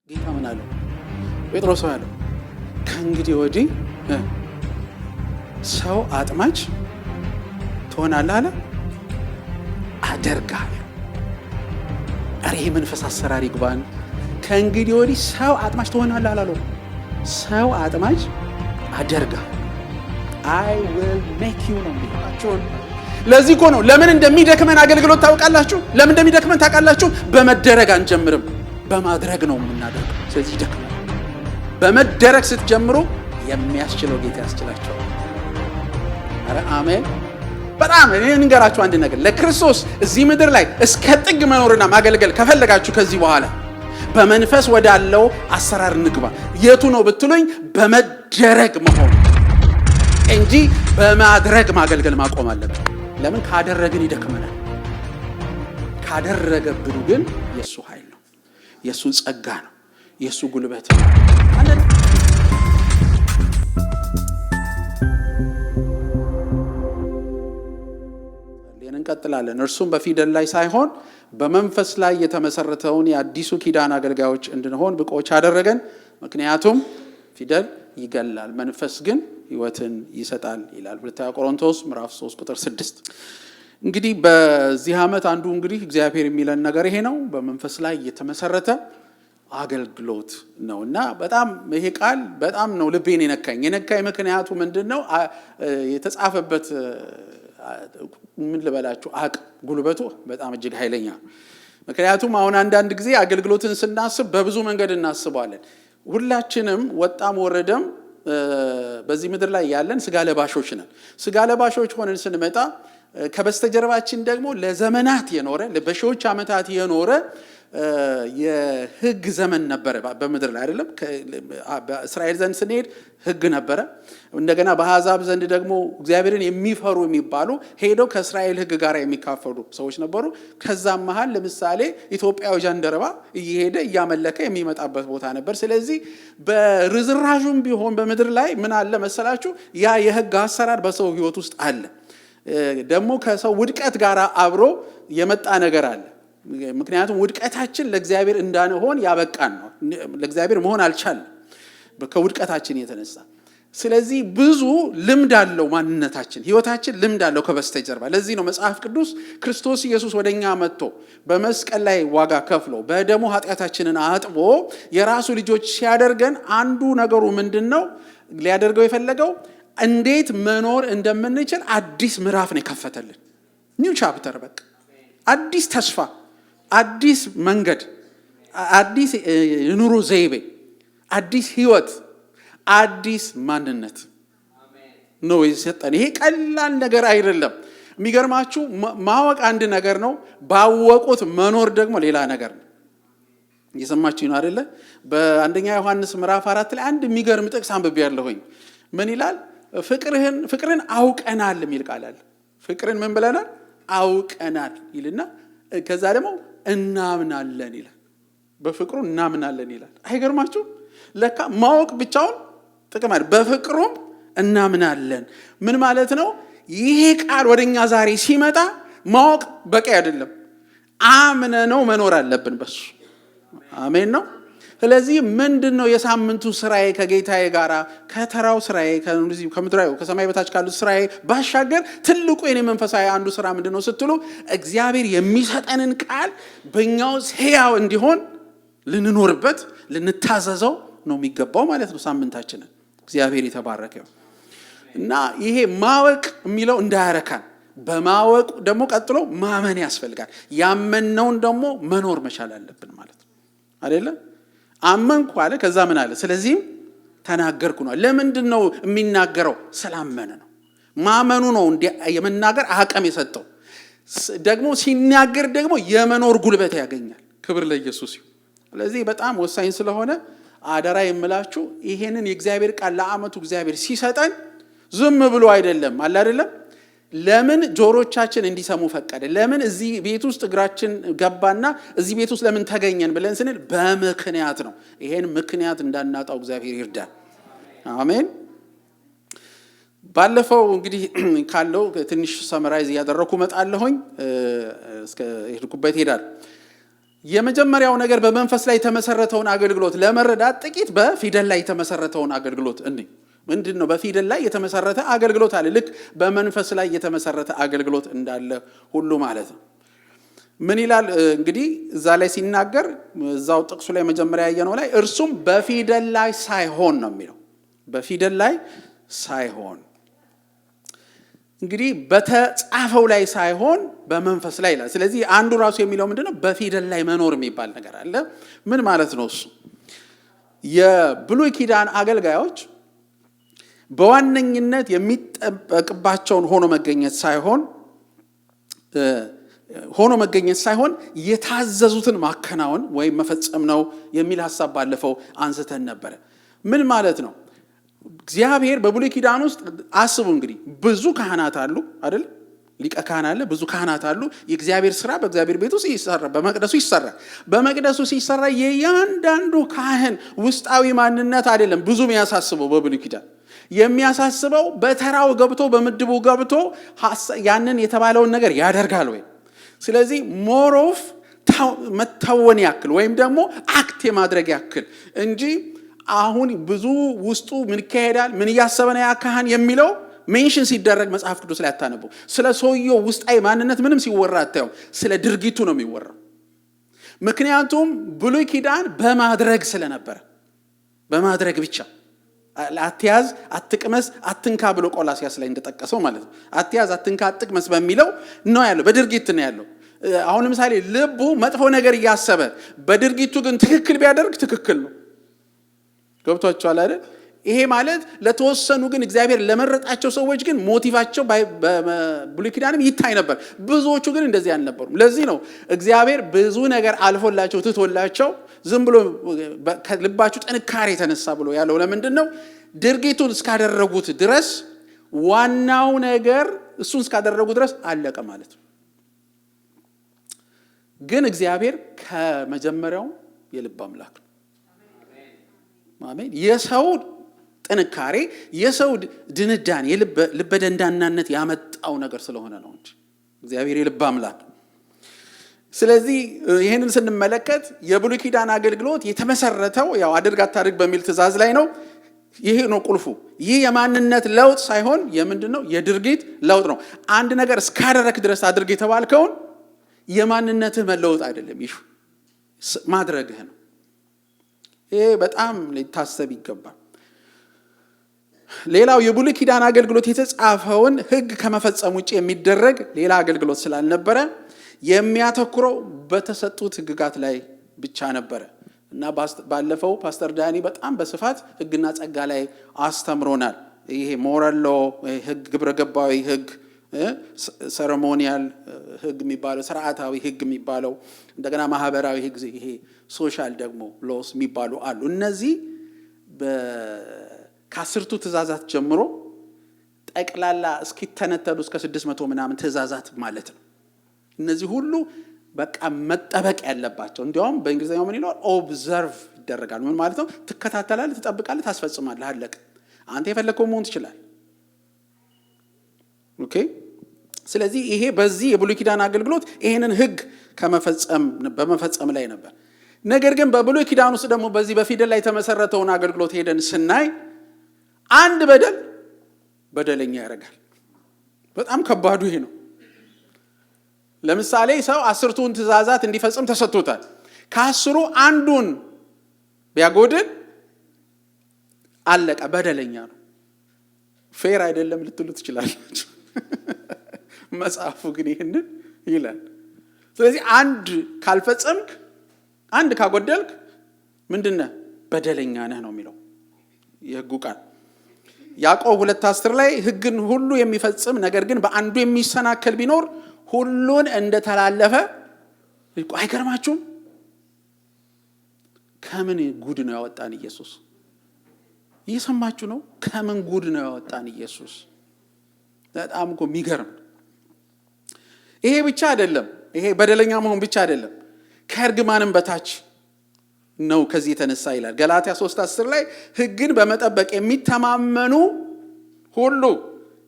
ጌታ ምን አለው? ጴጥሮስ አለው ከእንግዲህ ወዲህ ሰው አጥማጅ ትሆናለህ አለ። አደርጋለሁ። ኧረ ይሄ መንፈስ አሰራር ይግባን። ከእንግዲህ ወዲህ ሰው አጥማጅ ትሆናለህ አላለው። ሰው አጥማጅ አደርጋለሁ። I will make you ነው የሚላችሁ። ለዚህ እኮ ነው ለምን እንደሚደክመን አገልግሎት ታውቃላችሁ? ለምን እንደሚደክመን ታውቃላችሁ? በመደረግ አንጀምርም፣ በማድረግ ነው የምናደርገው። ስለዚህ ይደክመን። በመደረግ ስትጀምሩ የሚያስችለው ጌታ ያስችላችኋል። አረ አሜን። በጣም እኔ እንገራችሁ አንድ ነገር፣ ለክርስቶስ እዚህ ምድር ላይ እስከ ጥግ መኖርና ማገልገል ከፈለጋችሁ ከዚህ በኋላ በመንፈስ ወዳለው አሰራር እንግባ። የቱ ነው ብትሉኝ፣ በመደረግ መሆን እንጂ በማድረግ ማገልገል ማቆም አለብን። ለምን? ካደረግን ይደክመናል። ካደረገብን ግን የሱ ኃይል ነው፣ የሱ ጸጋ ነው፣ የሱ ጉልበት ነው። እንቀጥላለን። እርሱም በፊደል ላይ ሳይሆን በመንፈስ ላይ የተመሰረተውን የአዲሱ ኪዳን አገልጋዮች እንድንሆን ብቆች አደረገን። ምክንያቱም ፊደል ይገላል፣ መንፈስ ግን ሕይወትን ይሰጣል ይላል 2 ቆሮንቶስ ምዕራፍ 3 ቁጥር 6። እንግዲህ በዚህ ዓመት አንዱ እንግዲህ እግዚአብሔር የሚለን ነገር ይሄ ነው፣ በመንፈስ ላይ የተመሰረተ አገልግሎት ነው። እና በጣም ይሄ ቃል በጣም ነው ልቤን የነካኝ። ምክንያቱ ምንድነው? የተጻፈበት ምን ልበላችሁ ጉልበቱ በጣም እጅግ ኃይለኛ። ምክንያቱም አሁን አንዳንድ ጊዜ አገልግሎትን ስናስብ በብዙ መንገድ እናስባለን። ሁላችንም ወጣም ወረደም በዚህ ምድር ላይ ያለን ስጋ ለባሾች ነን። ስጋ ለባሾች ሆነን ስንመጣ ከበስተጀርባችን ደግሞ ለዘመናት የኖረ በሺዎች ዓመታት የኖረ የሕግ ዘመን ነበረ በምድር ላይ አይደለም። በእስራኤል ዘንድ ስንሄድ ሕግ ነበረ። እንደገና በአሕዛብ ዘንድ ደግሞ እግዚአብሔርን የሚፈሩ የሚባሉ ሄደው ከእስራኤል ሕግ ጋር የሚካፈሉ ሰዎች ነበሩ። ከዛም መሃል ለምሳሌ ኢትዮጵያዊ ጃንደረባ እየሄደ እያመለከ የሚመጣበት ቦታ ነበር። ስለዚህ በርዝራዡም ቢሆን በምድር ላይ ምን አለ መሰላችሁ? ያ የሕግ አሰራር በሰው ሕይወት ውስጥ አለ። ደግሞ ከሰው ውድቀት ጋር አብሮ የመጣ ነገር አለ። ምክንያቱም ውድቀታችን ለእግዚአብሔር እንዳንሆን ያበቃን ነው። ለእግዚአብሔር መሆን አልቻልንም ከውድቀታችን የተነሳ። ስለዚህ ብዙ ልምድ አለው ማንነታችን፣ ህይወታችን ልምድ አለው ከበስተጀርባ። ለዚህ ነው መጽሐፍ ቅዱስ ክርስቶስ ኢየሱስ ወደኛ መጥቶ በመስቀል ላይ ዋጋ ከፍሎ በደሙ ኃጢአታችንን አጥቦ የራሱ ልጆች ሲያደርገን አንዱ ነገሩ ምንድነው ሊያደርገው የፈለገው? እንዴት መኖር እንደምንችል አዲስ ምዕራፍ ነው የከፈተልን። ኒው ቻፕተር፣ በቃ አዲስ ተስፋ፣ አዲስ መንገድ፣ አዲስ የኑሮ ዘይቤ፣ አዲስ ህይወት፣ አዲስ ማንነት ነው የሰጠን። ይሄ ቀላል ነገር አይደለም። የሚገርማችሁ ማወቅ አንድ ነገር ነው፣ ባወቁት መኖር ደግሞ ሌላ ነገር ነው። እየሰማችሁ ነው አይደለ? በአንደኛ ዮሐንስ ምዕራፍ 4 ላይ አንድ የሚገርም ጥቅስ አንብቤያለሁኝ። ምን ይላል? ፍቅርን አውቀናል የሚል ቃል አለ። ፍቅርን ምን ብለናል? አውቀናል ይልና ከዛ ደግሞ እናምናለን ይላል። በፍቅሩ እናምናለን ይላል። አይገርማችሁ? ለካ ማወቅ ብቻውን ጥቅም አይደለም፣ በፍቅሩም እናምናለን። ምን ማለት ነው? ይሄ ቃል ወደኛ ዛሬ ሲመጣ ማወቅ በቂ አይደለም፣ አምነነው መኖር አለብን በሱ። አሜን ነው። ስለዚህ ምንድነው የሳምንቱ ስራዬ ከጌታዬ ጋራ ከተራው ስራዬ ከምድራዊ ከሰማይ በታች ካሉት ስራዬ ባሻገር ትልቁ የኔ መንፈሳዊ አንዱ ስራ ምንድነው ስትሉ እግዚአብሔር የሚሰጠንን ቃል በእኛው ሕያው እንዲሆን ልንኖርበት ልንታዘዘው ነው የሚገባው ማለት ነው ሳምንታችንን። እግዚአብሔር የተባረከው እና ይሄ ማወቅ የሚለው እንዳያረካን በማወቅ ደግሞ ቀጥሎ ማመን ያስፈልጋል። ያመነውን ደግሞ መኖር መቻል አለብን ማለት ነው አይደለ? አመንኩ አለ፣ ከዛ ምን አለ? ስለዚህም ተናገርኩ ነው። ለምንድን ነው የሚናገረው? ስላመነ ነው። ማመኑ ነው የመናገር አቅም የሰጠው። ደግሞ ሲናገር ደግሞ የመኖር ጉልበት ያገኛል። ክብር ለኢየሱስ ይሁን። ስለዚህ በጣም ወሳኝ ስለሆነ አደራ የምላችሁ ይሄንን የእግዚአብሔር ቃል ለዓመቱ እግዚአብሔር ሲሰጠን ዝም ብሎ አይደለም አለ አይደለም። ለምን ጆሮቻችን እንዲሰሙ ፈቀደ? ለምን እዚህ ቤት ውስጥ እግራችን ገባና እዚህ ቤት ውስጥ ለምን ተገኘን ብለን ስንል በምክንያት ነው። ይሄን ምክንያት እንዳናጣው እግዚአብሔር ይርዳል። አሜን። ባለፈው እንግዲህ ካለው ትንሽ ሰመራይዝ ያደረኩ መጣለሁኝ እስከ ሄድኩበት ሄዳል። የመጀመሪያው ነገር በመንፈስ ላይ የተመሰረተውን አገልግሎት ለመረዳት ጥቂት በፊደል ላይ የተመሰረተውን አገልግሎት ምንድን ነው? በፊደል ላይ የተመሰረተ አገልግሎት አለ። ልክ በመንፈስ ላይ የተመሰረተ አገልግሎት እንዳለ ሁሉ ማለት ነው። ምን ይላል እንግዲህ እዛ ላይ ሲናገር፣ እዛው ጥቅሱ ላይ መጀመሪያ ያየነው ላይ እርሱም በፊደል ላይ ሳይሆን ነው የሚለው። በፊደል ላይ ሳይሆን እንግዲህ በተጻፈው ላይ ሳይሆን በመንፈስ ላይ ይላል። ስለዚህ አንዱ ራሱ የሚለው ምንድነው? በፊደል ላይ መኖር የሚባል ነገር አለ። ምን ማለት ነው እሱ? የብሉይ ኪዳን አገልጋዮች በዋነኝነት የሚጠበቅባቸውን ሆኖ መገኘት ሳይሆን የታዘዙትን ማከናወን ወይም መፈጸም ነው የሚል ሐሳብ ባለፈው አንስተን ነበረ። ምን ማለት ነው? እግዚአብሔር በብሉይ ኪዳን ውስጥ አስቡ እንግዲህ ብዙ ካህናት አሉ አይደል? ሊቀ ካህን አለ፣ ብዙ ካህናት አሉ። የእግዚአብሔር ስራ በእግዚአብሔር ቤት ውስጥ ይሰራ፣ በመቅደሱ ይሰራ። በመቅደሱ ሲሰራ የእያንዳንዱ ካህን ውስጣዊ ማንነት አይደለም ብዙ የሚያሳስበው። በብሉይ ኪዳን የሚያሳስበው በተራው ገብቶ በምድቡ ገብቶ ያንን የተባለውን ነገር ያደርጋል ወይ። ስለዚህ ሞሮፍ መታወን ያክል ወይም ደግሞ አክት የማድረግ ያክል እንጂ አሁን ብዙ ውስጡ ምን ይካሄዳል፣ ምን እያሰበ ነው ያ ካህን የሚለው ሜንሽን ሲደረግ መጽሐፍ ቅዱስ ላይ አታነቡ። ስለ ሰውየው ውስጣዊ ማንነት ምንም ሲወራ አታዩ። ስለ ድርጊቱ ነው የሚወራው። ምክንያቱም ብሉይ ኪዳን በማድረግ ስለነበረ በማድረግ ብቻ አትያዝ፣ አትቅመስ፣ አትንካ ብሎ ቆላስያስ ላይ እንደጠቀሰው ማለት ነው። አትያዝ፣ አትንካ፣ አትቅመስ በሚለው ነው ያለው፣ በድርጊት ነው ያለው። አሁን ለምሳሌ ልቡ መጥፎ ነገር እያሰበ በድርጊቱ ግን ትክክል ቢያደርግ ትክክል ነው። ገብቷቸዋል አይደል? ይሄ ማለት ለተወሰኑ ግን እግዚአብሔር ለመረጣቸው ሰዎች ግን ሞቲቫቸው በብሉይ ኪዳንም ይታይ ነበር። ብዙዎቹ ግን እንደዚህ አልነበሩም። ለዚህ ነው እግዚአብሔር ብዙ ነገር አልፎላቸው ትቶላቸው ዝም ብሎ ከልባችሁ ጥንካሬ የተነሳ ብሎ ያለው። ለምንድን ነው? ድርጊቱን እስካደረጉት ድረስ ዋናው ነገር እሱን እስካደረጉ ድረስ አለቀ ማለት ነው። ግን እግዚአብሔር ከመጀመሪያው የልብ አምላክ ነው። አሜን። የሰው ጥንካሬ የሰው ድንዳን የልበ ደንዳናነት ያመጣው ነገር ስለሆነ ነው እንጂ እግዚአብሔር የልብ አምላክ። ስለዚህ ይህንን ስንመለከት የብሉይ ኪዳን አገልግሎት የተመሰረተው ያው አድርግ አታድርግ በሚል ትእዛዝ ላይ ነው። ይሄ ነው ቁልፉ። ይህ የማንነት ለውጥ ሳይሆን የምንድን ነው? የድርጊት ለውጥ ነው። አንድ ነገር እስካደረክ ድረስ አድርግ የተባልከውን የማንነትህ መለወጥ አይደለም፣ ይህ ማድረግህ ነው። ይሄ በጣም ሊታሰብ ይገባል። ሌላው የብሉይ ኪዳን አገልግሎት የተጻፈውን ሕግ ከመፈጸም ውጭ የሚደረግ ሌላ አገልግሎት ስላልነበረ የሚያተኩረው በተሰጡት ሕግጋት ላይ ብቻ ነበረ እና ባለፈው ፓስተር ዳኒ በጣም በስፋት ሕግና ጸጋ ላይ አስተምሮናል። ይሄ ሞራል ሎ ሕግ፣ ግብረ ገባዊ ሕግ፣ ሴሬሞኒያል ሕግ የሚባለው፣ ስርዓታዊ ሕግ የሚባለው፣ እንደገና ማህበራዊ ሕግ፣ ይሄ ሶሻል ደግሞ ሎስ የሚባሉ አሉ። እነዚህ ከ10ቱ ትእዛዛት ጀምሮ ጠቅላላ እስኪተነተሉ እስከ 600 ምናምን ትእዛዛት ማለት ነው። እነዚህ ሁሉ በቃ መጠበቅ ያለባቸው፣ እንዲያውም በእንግሊዝኛው ምን ይለዋል? ኦብዘርቭ ይደረጋሉ። ምን ማለት ነው? ትከታተላለህ፣ ትጠብቃለህ፣ ታስፈጽማለህ። አለቀ። አንተ የፈለግከው መሆን ትችላለህ። ኦኬ። ስለዚህ ይሄ በዚህ የብሉይ ኪዳን አገልግሎት ይሄንን ሕግ በመፈጸም ላይ ነበር። ነገር ግን በብሉይ ኪዳን ውስጥ ደግሞ በዚህ በፊደል ላይ የተመሰረተውን አገልግሎት ሄደን ስናይ አንድ በደለኛ ያደርጋል። በጣም ከባዱ ይሄ ነው። ለምሳሌ ሰው 10ቱን ትእዛዛት እንዲፈጽም ተሰጥቶታል። ከ10ሩ አንዱን ቢያጎድል አለቀ፣ በደለኛ ነው። ፌር አይደለም ልትሉ ትችላላችሁ። መጽሐፉ ግን ይህንን ይላል። ስለዚህ አንድ ካልፈጸምክ፣ አንድ ካጎደልክ ምንድነህ? በደለኛ ነህ ነው የሚለው የሕጉ ቃል። ያዕቆብ 2:10 ላይ ሕግን ሁሉ የሚፈጽም ነገር ግን በአንዱ የሚሰናከል ቢኖር ሁሉን እንደተላለፈ። አይገርማችሁም? ከምን ጉድ ነው ያወጣን ኢየሱስ? እየሰማችሁ ነው? ከምን ጉድ ነው ያወጣን ኢየሱስ? በጣም እኮ የሚገርም። ይሄ ብቻ አይደለም፣ ይሄ በደለኛ መሆን ብቻ አይደለም፣ ከእርግማንም በታች ነው። ከዚህ የተነሳ ይላል ገላትያ 3:10 ላይ ሕግን በመጠበቅ የሚተማመኑ ሁሉ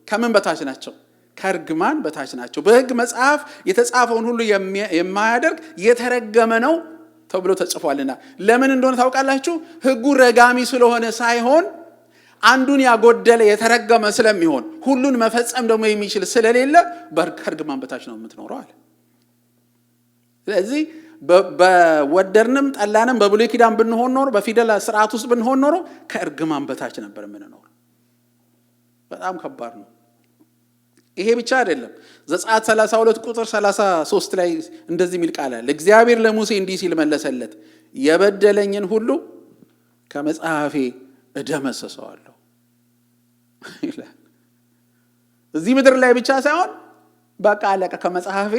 ከምን በታች ናቸው? ከእርግማን በታች ናቸው። በሕግ መጽሐፍ የተጻፈውን ሁሉ የማያደርግ የተረገመ ነው ተብሎ ተጽፏልና። ለምን እንደሆነ ታውቃላችሁ? ሕጉ ረጋሚ ስለሆነ ሳይሆን አንዱን ያጎደለ የተረገመ ስለሚሆን ሁሉን መፈጸም ደግሞ የሚችል ስለሌለ ከእርግማን በታች ነው የምትኖረው አለ። ስለዚህ በወደድንም ጠላንም በብሉይ ኪዳን ብንሆን ኖሮ በፊደል ስርዓት ውስጥ ብንሆን ኖሮ ከእርግማን በታች ነበር የምንኖር። በጣም ከባድ ነው። ይሄ ብቻ አይደለም። ዘጸአት 32 ቁጥር 33 ላይ እንደዚህ የሚል ቃል አለ። እግዚአብሔር ለሙሴ እንዲህ ሲል መለሰለት፣ የበደለኝን ሁሉ ከመጽሐፌ እደመሰሰዋለሁ ይላል። እዚህ ምድር ላይ ብቻ ሳይሆን በቃ አለቀ፣ ከመጽሐፌ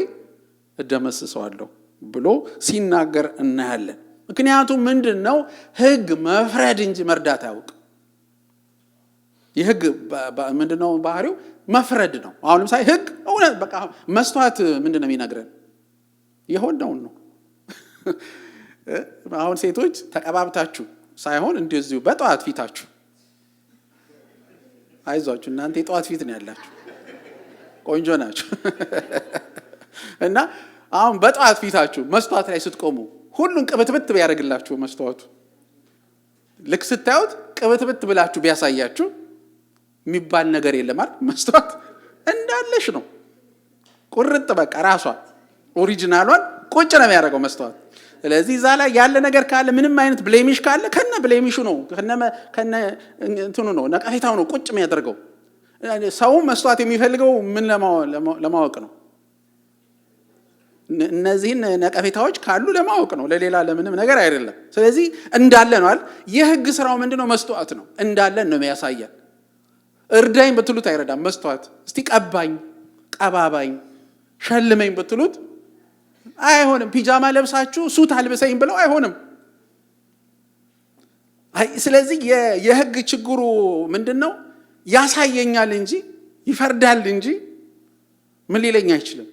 እደመሰሰዋለሁ ብሎ ሲናገር እናያለን። ምክንያቱም ምንድን ነው? ሕግ መፍረድ እንጂ መርዳት አያውቅም። የሕግ ምንድነው ባህሪው? መፍረድ ነው። አሁን ለምሳሌ ሕግ እውነት በቃ መስተዋት ምንድነው የሚነግረን? የሆነውን ነው። አሁን ሴቶች ተቀባብታችሁ ሳይሆን እንደዚሁ በጠዋት ፊታችሁ፣ አይዟችሁ እናንተ የጠዋት ፊት ነው ያላችሁ፣ ቆንጆ ናችሁ። እና አሁን በጠዋት ፊታችሁ መስተዋት ላይ ስትቆሙ ሁሉን ቅብትብት ቢያደርግላችሁ መስተዋቱ ልክ ስታዩት ቅብትብት ብላችሁ ቢያሳያችሁ የሚባል ነገር የለም አይደል? መስተዋት እንዳለሽ ነው። ቁርጥ በቃ ራሷ ኦሪጂናሏን ቁጭ ነው የሚያደርገው መስተዋት። ስለዚህ እዛ ላይ ያለ ነገር ካለ ምንም አይነት ብሌሚሽ ካለ ከነ ብሌሚሹ ነው ከነ እንትኑ ነው ነቀፌታው ነው ቁጭ የሚያደርገው። ሰው መስተዋት የሚፈልገው ምን ለማወቅ ነው? እነዚህን ነቀፌታዎች ካሉ ለማወቅ ነው፣ ለሌላ ለምንም ነገር አይደለም። ስለዚህ እንዳለ ነው አይደል? የሕግ ስራው ምንድነው? መስተዋት ነው። እንዳለን ነው የሚያሳየን። እርዳኝ ብትሉት አይረዳም መስተዋት። እስቲ ቀባኝ፣ ቀባባኝ፣ ሸልመኝ ብትሉት አይሆንም። ፒጃማ ለብሳችሁ ሱት አልብሰኝ ብለው አይሆንም። ስለዚህ የሕግ ችግሩ ምንድነው? ያሳየኛል እንጂ ይፈርዳል እንጂ ምን ሊለኝ አይችልም፣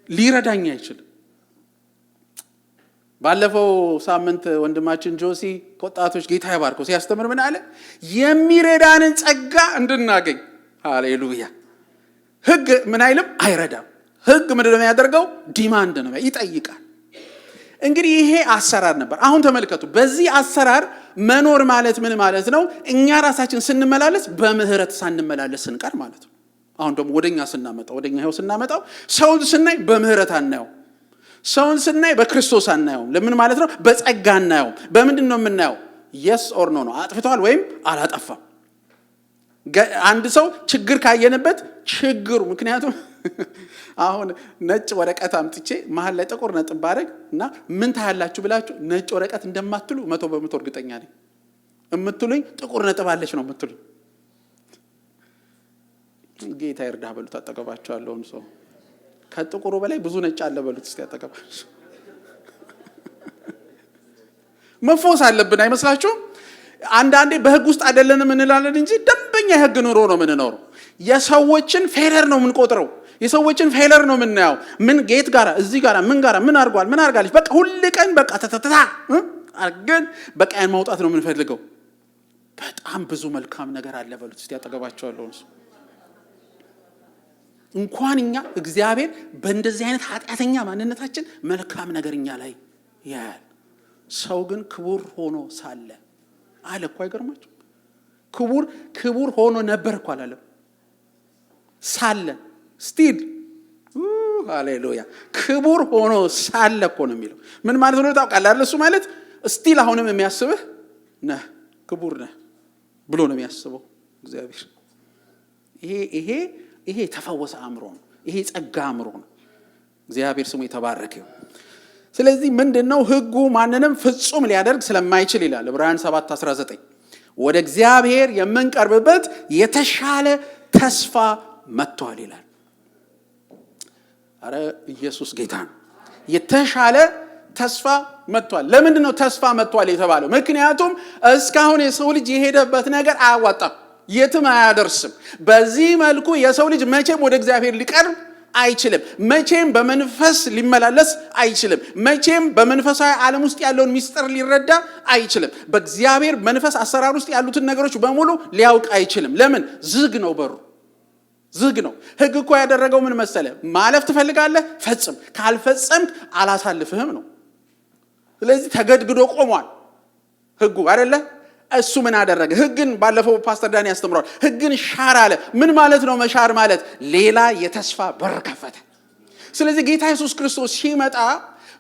ሊረዳኝ አይችልም። ባለፈው ሳምንት ወንድማችን ጆሲ ከወጣቶች ጌታ ይባርከው ሲያስተምር ምን አለ? የሚረዳንን ጸጋ እንድናገኝ። ሃሌሉያ። ሕግ ምን አይልም? አይረዳም። ሕግ ምንድን ነው የሚያደርገው? ዲማንድ ነው፣ ይጠይቃል። እንግዲህ ይሄ አሰራር ነበር። አሁን ተመልከቱ። በዚህ አሰራር መኖር ማለት ምን ማለት ነው? እኛ ራሳችን ስንመላለስ በምህረት ሳንመላለስ ስንቀር ማለት ነው። አሁን ደግሞ ወደኛ ስናመጣው ወደኛ ህይወት ስናመጣው ሰውን ስናይ በምህረት አናየው። ሰውን ስናይ በክርስቶስ አናየውም። ለምን ማለት ነው? በጸጋ አናየውም። በምንድን ነው የምናየው? የስ ኦር ኖ ነው። አጥፍቷል ወይም አላጠፋም። አንድ ሰው ችግር ካየንበት ችግሩ ምክንያቱም አሁን ነጭ ወረቀት አምጥቼ መሀል ላይ ጥቁር ነጥብ ባደርግ እና ምን ታያላችሁ ብላችሁ ነጭ ወረቀት እንደማትሉ 100% እርግጠኛ ነኝ። እምትሉኝ ጥቁር ነጥብ አለች ነው የምትሉኝ። ጌታ ይርዳ በሉት። አጠገባችኋለሁ ሰው ከጥቁሩ በላይ ብዙ ነጭ አለ በሉት። እስቲ አጠገባችሁ መፎስ አለብን አይመስላችሁም? አንዳንዴ በሕግ ውስጥ አይደለንም እንላለን እንጂ ደንበኛ የሕግ ኑሮ ነው የምንኖረው። የሰዎችን ፌለር ነው የምንቆጥረው። የሰዎችን ፌለር ነው የምናየው። ምን ጌት ጋራ እዚህ ጋራ ምን ጋራ ምን አድርጓል ምን አድርጋለች፣ በቃ ሁሉ ቀን በቃ ተተተታ አርገን በቃ ያን ማውጣት ነው የምንፈልገው። በጣም ብዙ መልካም ነገር አለ በሉት። እስቲ አጠገባችኋለሁ ሰው እንኳን እኛ እግዚአብሔር በእንደዚህ አይነት ኃጢአተኛ ማንነታችን መልካም ነገር እኛ ላይ ያያል። ሰው ግን ክቡር ሆኖ ሳለ አለ እኮ። አይገርማችሁ? ክቡር ሆኖ ነበር እኮ አላለም። ሳለ ስቲል ሃሌሉያ ክቡር ሆኖ ሳለ እኮ ነው የሚለው። ምን ማለት ነው ታውቃለህ? እሱ ማለት ስቲል አሁንም የሚያስብህ ነህ፣ ክቡር ነህ ብሎ ነው የሚያስበው እግዚአብሔር። ይሄ የተፈወሰ አእምሮ ነው። ይሄ ጸጋ አእምሮ ነው። እግዚአብሔር ስሙ የተባረከ ይሁን። ስለዚህ ምንድነው ሕጉ ማንንም ፍጹም ሊያደርግ ስለማይችል ይላል ዕብራውያን 7:19 ወደ እግዚአብሔር የምንቀርብበት የተሻለ ተስፋ መጥቷል ይላል። አረ ኢየሱስ ጌታ ነው። የተሻለ ተስፋ መጥቷል። ለምንድነው ተስፋ መጥቷል የተባለው? ምክንያቱም እስካሁን የሰው ልጅ የሄደበት ነገር አያዋጣም፣ የትም አያደርስም። በዚህ መልኩ የሰው ልጅ መቼም ወደ እግዚአብሔር ሊቀርብ አይችልም። መቼም በመንፈስ ሊመላለስ አይችልም። መቼም በመንፈሳዊ ዓለም ውስጥ ያለውን ሚስጥር ሊረዳ አይችልም። በእግዚአብሔር መንፈስ አሰራር ውስጥ ያሉትን ነገሮች በሙሉ ሊያውቅ አይችልም። ለምን? ዝግ ነው፣ በሩ ዝግ ነው። ሕግ እኮ ያደረገው ምን መሰለ? ማለፍ ትፈልጋለህ? ፈጽም፣ ካልፈጸምክ አላሳልፍህም ነው። ስለዚህ ተገድግዶ ቆሟል ህጉ አይደለ? እሱ ምን አደረገ? ህግን ባለፈው ፓስተር ዳኒ ያስተምሯል። ህግን ሻር አለ። ምን ማለት ነው መሻር ማለት? ሌላ የተስፋ በር ከፈተ። ስለዚህ ጌታ ኢየሱስ ክርስቶስ ሲመጣ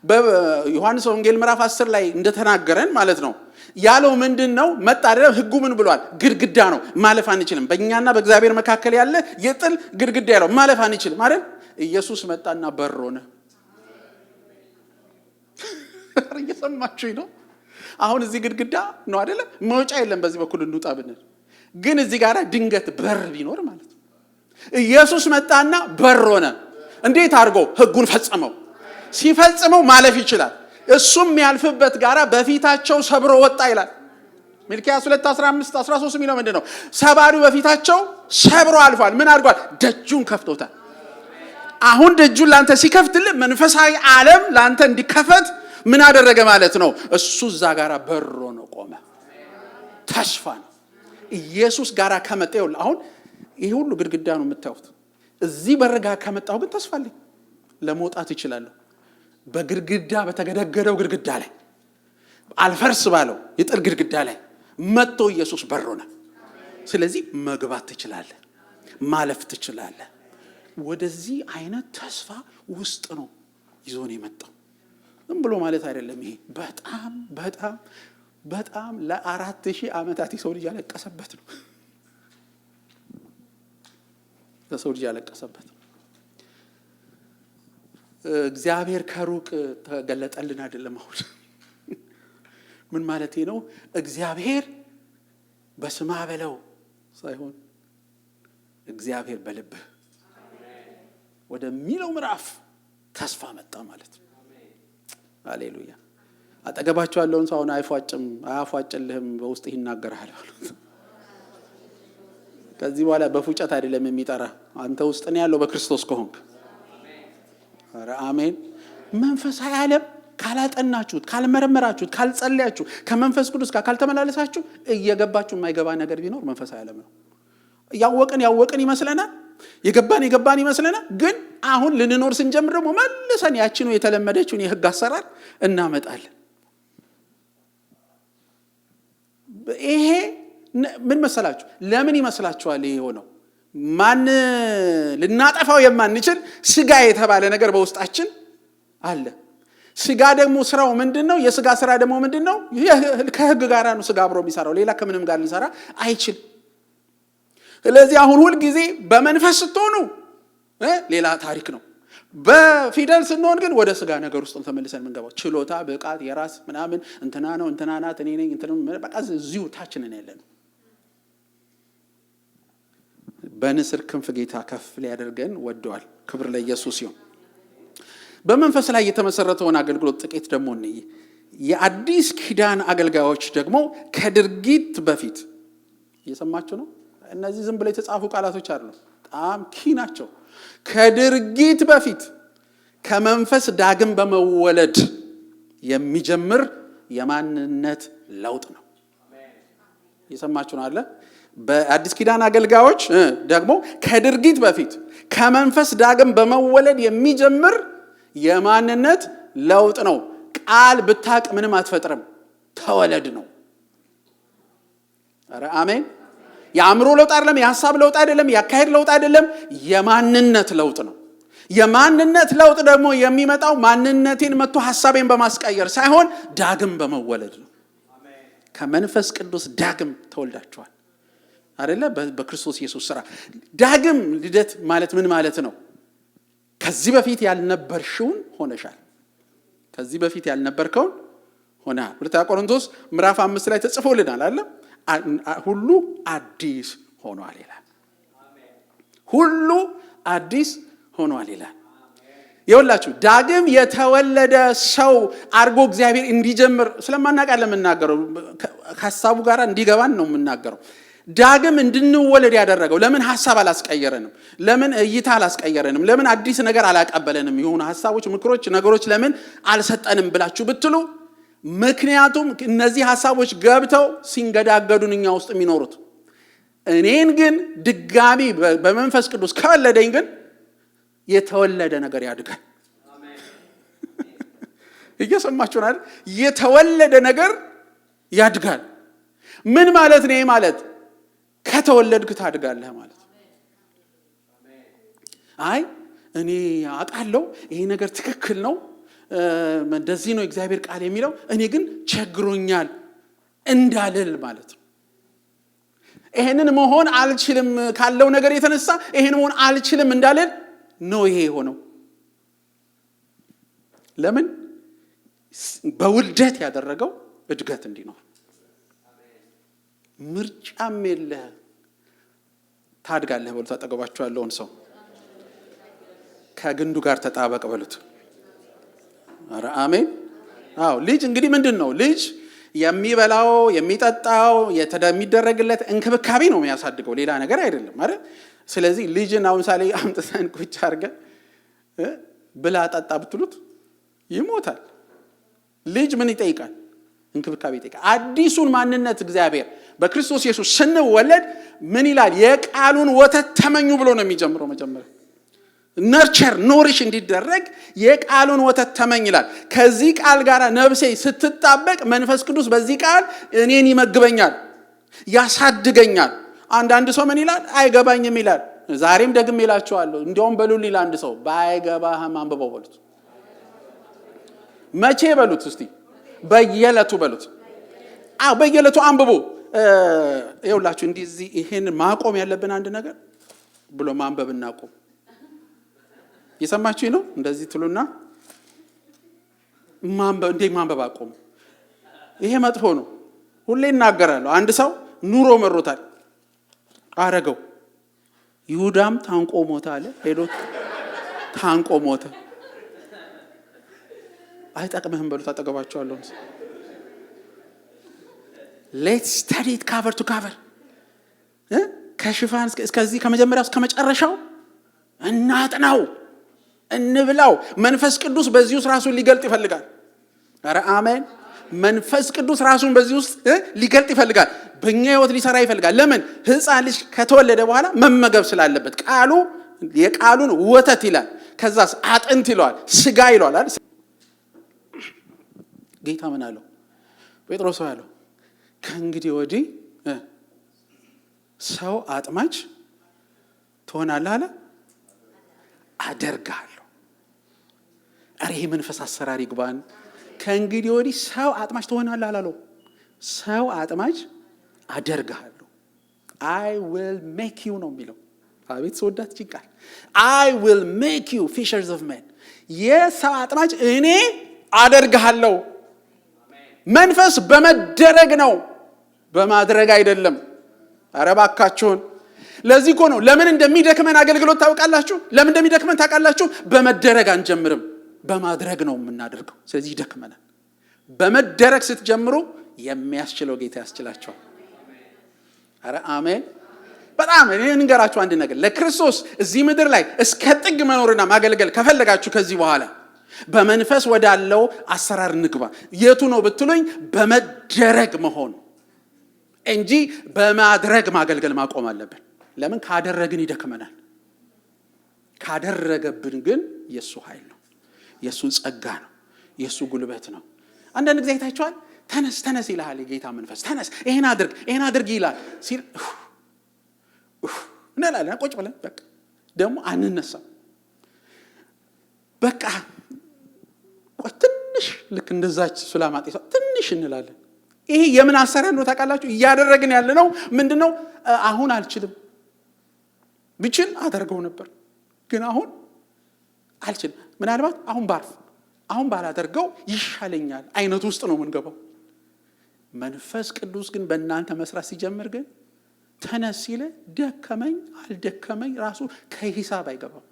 በዮሐንስ ወንጌል ምዕራፍ 10 ላይ እንደተናገረን ማለት ነው ያለው ምንድነው? መጣ አይደል? ህጉ ምን ብሏል? ግድግዳ ነው፣ ማለፍ አንችልም። በእኛና በእግዚአብሔር መካከል ያለ የጥል ግድግዳ ያለው ማለፍ አንችልም አይደል? ኢየሱስ መጣና በር ሆነ። እየሰማችሁኝ ነው? አሁን እዚህ ግድግዳ ነው አይደለ? መውጫ የለም በዚህ በኩል እንውጣ ብንል፣ ግን እዚህ ጋር ድንገት በር ቢኖር ማለት ነው። ኢየሱስ መጣና በር ሆነ። እንዴት አድርጎ? ህጉን ፈጸመው። ሲፈጽመው ማለፍ ይችላል። እሱም ያልፍበት ጋራ በፊታቸው ሰብሮ ወጣ ይላል። ሚልክያስ 2:15 13 የሚለው ምንድነው? ሰባሪው በፊታቸው ሰብሮ አልፏል። ምን አድርጓል? ደጁን ከፍቶታል። አሁን ደጁን ላንተ ሲከፍትልህ መንፈሳዊ ዓለም ላንተ እንዲከፈት ምን አደረገ ማለት ነው? እሱ እዛ ጋራ በሮ ነው ቆመ። ተስፋ ነው። ኢየሱስ ጋራ ከመጣ ይኸውልህ አሁን ይሄ ሁሉ ግድግዳ ነው የምታዩት። እዚህ በር ጋር ከመጣሁ ግን ተስፋ አለኝ፣ ለመውጣት እችላለሁ። በግድግዳ በተገደገደው ግድግዳ ላይ አልፈርስ ባለው የጥል ግድግዳ ላይ መጥቶ ኢየሱስ በር ሆነ። ስለዚህ መግባት ትችላለህ፣ ማለፍ ትችላለህ። ወደዚህ አይነት ተስፋ ውስጥ ነው ይዞን የመጣው። ዝም ብሎ ማለት አይደለም። ይሄ በጣም በጣም በጣም ለ4000 ዓመታት የሰው ልጅ ያለቀሰበት ነው። ለሰው ልጅ ያለቀሰበት እግዚአብሔር ከሩቅ ተገለጠልን አይደለም። አሁን ምን ማለት ነው? እግዚአብሔር በስማ በለው ሳይሆን እግዚአብሔር በልብህ ወደሚለው ምዕራፍ ተስፋ መጣ ማለት ነው። ሃሌሉያ። አጠገባቸው ያለውን ሰው አያፏጭልህም፣ በውስጥ ይናገራል አሉት። ከዚህ በኋላ በፉጨት አይደለም የሚጠራ፣ አንተ ውስጥ ነው ያለው በክርስቶስ ከሆንክ። ኧረ አሜን። መንፈሳዊ ዓለም ካላጠናችሁት፣ ካልመረመራችሁት፣ ካልጸለያችሁ፣ ከመንፈስ ቅዱስ ጋር ካልተመላለሳችሁ እየገባችሁ የማይገባ ነገር ቢኖር መንፈሳዊ ዓለም ነው። ያወቅን ይመስለናል፣ የገባን ይመስለናል። ግን አሁን ልንኖር ስንጀምር ደግሞ መልሰን ያቺኑ የተለመደችውን የህግ አሰራር እናመጣለን። ይሄ ምን መሰላችሁ? ለምን ይመስላችኋል ይሄ ሆነው? ማን ልናጠፋው የማንችል ስጋ የተባለ ነገር በውስጣችን አለ። ስጋ ደግሞ ስራው ምንድነው? የስጋ ስራ ደግሞ ምንድነው? ከህግ ጋር ነው ስጋ አብሮ የሚሰራው። ሌላ ከምንም ጋር ሊሰራ አይችል። ስለዚህ አሁን ሁል ጊዜ በመንፈስ ስትሆኑ ሌላ ታሪክ ነው። በፊደል ስንሆን ግን ወደ ስጋ ነገር ውስጥ ተመልሰን የምንገባው ችሎታ፣ ብቃት፣ የራስ ምናምን እንትና ነው እንትና ናት እኔ ነኝ እንትና በቃ እዚሁ ታች ነን ያለነው። በንስር ክንፍ ጌታ ከፍ ሊያደርገን ወደዋል። ክብር ለኢየሱስ ይሁን። በመንፈስ ላይ የተመሰረተውን አገልግሎት ጥቂት ደግሞ እንይ። የአዲስ ኪዳን አገልጋዮች ደግሞ ከድርጊት በፊት እየሰማችሁ ነው። እነዚህ ዝም ብለው የተጻፉ ቃላቶች አይደሉም፣ በጣም ኪ ናቸው። ከድርጊት በፊት ከመንፈስ ዳግም በመወለድ የሚጀምር የማንነት ለውጥ ነው። እየሰማችሁ ነው አለ። በአዲስ ኪዳን አገልጋዮች ደግሞ ከድርጊት በፊት ከመንፈስ ዳግም በመወለድ የሚጀምር የማንነት ለውጥ ነው። ቃል ብታቅ ምንም አትፈጥርም፣ ተወለድ ነው። ኧረ አሜን። የአእምሮ ለውጥ አይደለም፣ የሐሳብ ለውጥ አይደለም፣ የአካሄድ ለውጥ አይደለም፣ የማንነት ለውጥ ነው። የማንነት ለውጥ ደግሞ የሚመጣው ማንነቴን መጥቶ ሐሳቤን በማስቀየር ሳይሆን ዳግም በመወለድ ነው። ከመንፈስ ቅዱስ ዳግም ተወልዳችኋል አይደለ? በክርስቶስ ኢየሱስ ሥራ። ዳግም ልደት ማለት ምን ማለት ነው? ከዚህ በፊት ያልነበርሽውን ሆነሻል። ከዚህ በፊት ያልነበርከውን ሆነሃል። ሁለተኛ ቆሮንቶስ ምዕራፍ 5 ላይ ተጽፎልናል አይደል? ሁሉ አዲስ ሆኗል ይላል። ሁሉ አዲስ ሆኗል ይላል። ይኸውላችሁ ዳግም የተወለደ ሰው አድርጎ እግዚአብሔር እንዲጀምር ስለማናውቅ የምናገረው ከሐሳቡ ጋር እንዲገባን ነው የምናገረው። ዳግም እንድንወለድ ያደረገው ለምን ሐሳብ አላስቀየረንም? ለምን እይታ አላስቀየረንም? ለምን አዲስ ነገር አላቀበለንም? የሆኑ ሐሳቦች፣ ምክሮች፣ ነገሮች ለምን አልሰጠንም ብላችሁ ብትሉ ምክንያቱም እነዚህ ሐሳቦች ገብተው ሲንገዳገዱን እኛ ውስጥ የሚኖሩት። እኔን ግን ድጋሚ በመንፈስ ቅዱስ ከወለደኝ ግን የተወለደ ነገር ያድጋል። እየሰማችሁ አይደል? የተወለደ ነገር ያድጋል። ምን ማለት ነው? ማለት ከተወለድክ ታድጋለህ ማለት። አይ እኔ አውቃለሁ ይሄ ነገር ትክክል ነው፣ እንደዚህ ነው እግዚአብሔር ቃል የሚለው፣ እኔ ግን ቸግሮኛል እንዳልል ማለት ነው። ይሄንን መሆን አልችልም ካለው ነገር የተነሳ ይሄን መሆን አልችልም እንዳልል ነው ይሄ የሆነው። ለምን? በውልደት ያደረገው እድገት እንዲኖር። ምርጫም የለህ፣ ታድጋለህ በሉት። አጠገባችሁ ያለውን ሰው ከግንዱ ጋር ተጣበቅ በሉት። ኧረ አሜን። አዎ ልጅ እንግዲህ ምንድን ነው? ልጅ የሚበላው የሚጠጣው የሚደረግለት እንክብካቤ ነው የሚያሳድገው፣ ሌላ ነገር አይደለም አይደል? ስለዚህ ልጅን አሁን ምሳሌ አምጥተን ቁጭ አድርገን ብላ ጠጣ ብትሉት ይሞታል። ልጅ ምን ይጠይቃል? እንክብካቤ ይጠይቃል። አዲሱን ማንነት እግዚአብሔር በክርስቶስ ኢየሱስ ስንወለድ ምን ይላል? የቃሉን ወተት ተመኙ ብሎ ነው የሚጀምረው። መጀመሪያ ነርቸር ኖሪሽ እንዲደረግ የቃሉን ወተት ተመኝ ይላል። ከዚህ ቃል ጋር ነፍሴ ስትጣበቅ መንፈስ ቅዱስ በዚህ ቃል እኔን ይመግበኛል፣ ያሳድገኛል። አንዳንድ ሰው ምን ይላል? አይገባኝም ይላል። ዛሬም ደግሜ እላችኋለሁ፣ እንዲያውም በሉልኝ ለአንድ ሰው ባይገባህም አንብበው በሉት። መቼ በሉት? እስቲ በየዕለቱ በሉት። በየዕለቱ አንብቦ ይኸውላችሁ። እንዲህ ይሄን ማቆም ያለብን አንድ ነገር ብሎ ማንበብ እናቆም። የሰማችሁኝ ነው? እንደዚህ ትሉና ማንበብ አቆም። ይሄ መጥፎ ነው። ሁሌ እናገራለሁ። አንድ ሰው ኑሮ መሮታል፣ አረገው። ይሁዳም ታንቆ ሞተ አለ። ሄዶ ታንቆ ሞተ። አይጠቅምህም በሉት። አጠገባችኋለሁ። ሌትስ ስታዲ ኢት ካቨር ቱ ካቨር፣ ከሽፋን እስከዚህ ከመጀመሪያው እስከ መጨረሻው እናጥናው፣ እንብላው። መንፈስ ቅዱስ በዚህ ውስጥ ራሱን ሊገልጥ ይፈልጋል። ኧረ አሜን። መንፈስ ቅዱስ ራሱን በዚህ ውስጥ ሊገልጥ ይፈልጋል። በእኛ ህይወት ሊሰራ ይፈልጋል። ለምን? ህፃን ልጅ ከተወለደ በኋላ መመገብ ስላለበት ቃሉ የቃሉን ወተት ይላል። ከዛስ አጥንት ይለዋል፣ ስጋ ይለዋል አይደል? ጌታ ምን አለው? ጴጥሮስ ያለው ከእንግዲህ ወዲህ ሰው አጥማጅ ትሆናለህ አለ። አደርጋለሁ። ኧረ ይሄ መንፈስ አሰራር ይግባን። ከእንግዲህ ወዲህ ሰው አጥማጅ ትሆናለህ አላለው። ሰው አጥማጅ አደርጋለሁ። I will make you ነው የሚለው። አቤት ስወዳት ጭንቃል። I will make you fishers of men። የሰው አጥማጅ እኔ አደርጋለሁ። መንፈስ በመደረግ ነው፣ በማድረግ አይደለም። ኧረ እባካችሁን። ለዚህ እኮ ነው ለምን እንደሚደክመን አገልግሎት ታውቃላችሁ? ለምን እንደሚደክመን ታውቃላችሁ? በመደረግ አንጀምርም፣ በማድረግ ነው የምናደርገው። ስለዚህ ይደክመናል። በመደረግ ስትጀምሩ የሚያስችለው ጌታ ያስችላችኋል። ኧረ አሜን። በጣም እኔ እንገራችሁ አንድ ነገር፣ ለክርስቶስ እዚህ ምድር ላይ እስከ ጥግ መኖርና ማገልገል ከፈለጋችሁ ከዚህ በኋላ በመንፈስ ወዳለው አሰራር ንግባ። የቱ ነው ብትሉኝ፣ በመደረግ መሆን እንጂ በማድረግ ማገልገል ማቆም አለብን። ለምን? ካደረግን ይደክመናል። ካደረገብን ግን የሱ ኃይል ነው፣ የሱ ጸጋ ነው፣ የሱ ጉልበት ነው። አንዳንድ ጊዜ አይታችኋል። ተነስ ተነስ ይልሃል የጌታ መንፈስ። ተነስ ይሄን አድርግ ይላል ሲል እንላለን። ቁጭ ብለን በቃ ደግሞ አንነሳም። በቃ ትንሽ ልክ እንደዛች ሱላማጤ ትንሽ እንላለን። ይሄ የምን አሰራር ነው ታውቃላችሁ? እያደረግን ያለነው ምንድነው? አሁን አልችልም፣ ብችል አደርገው ነበር፣ ግን አሁን አልችልም። ምናልባት አሁን ባላደርገው ይሻለኛል አይነት ውስጥ ነው የምንገባው። መንፈስ ቅዱስ ግን በእናንተ መስራት ሲጀምር ግን ተነስ ሲለ ደከመኝ አልደከመኝ ራሱ ከሂሳብ አይገባም።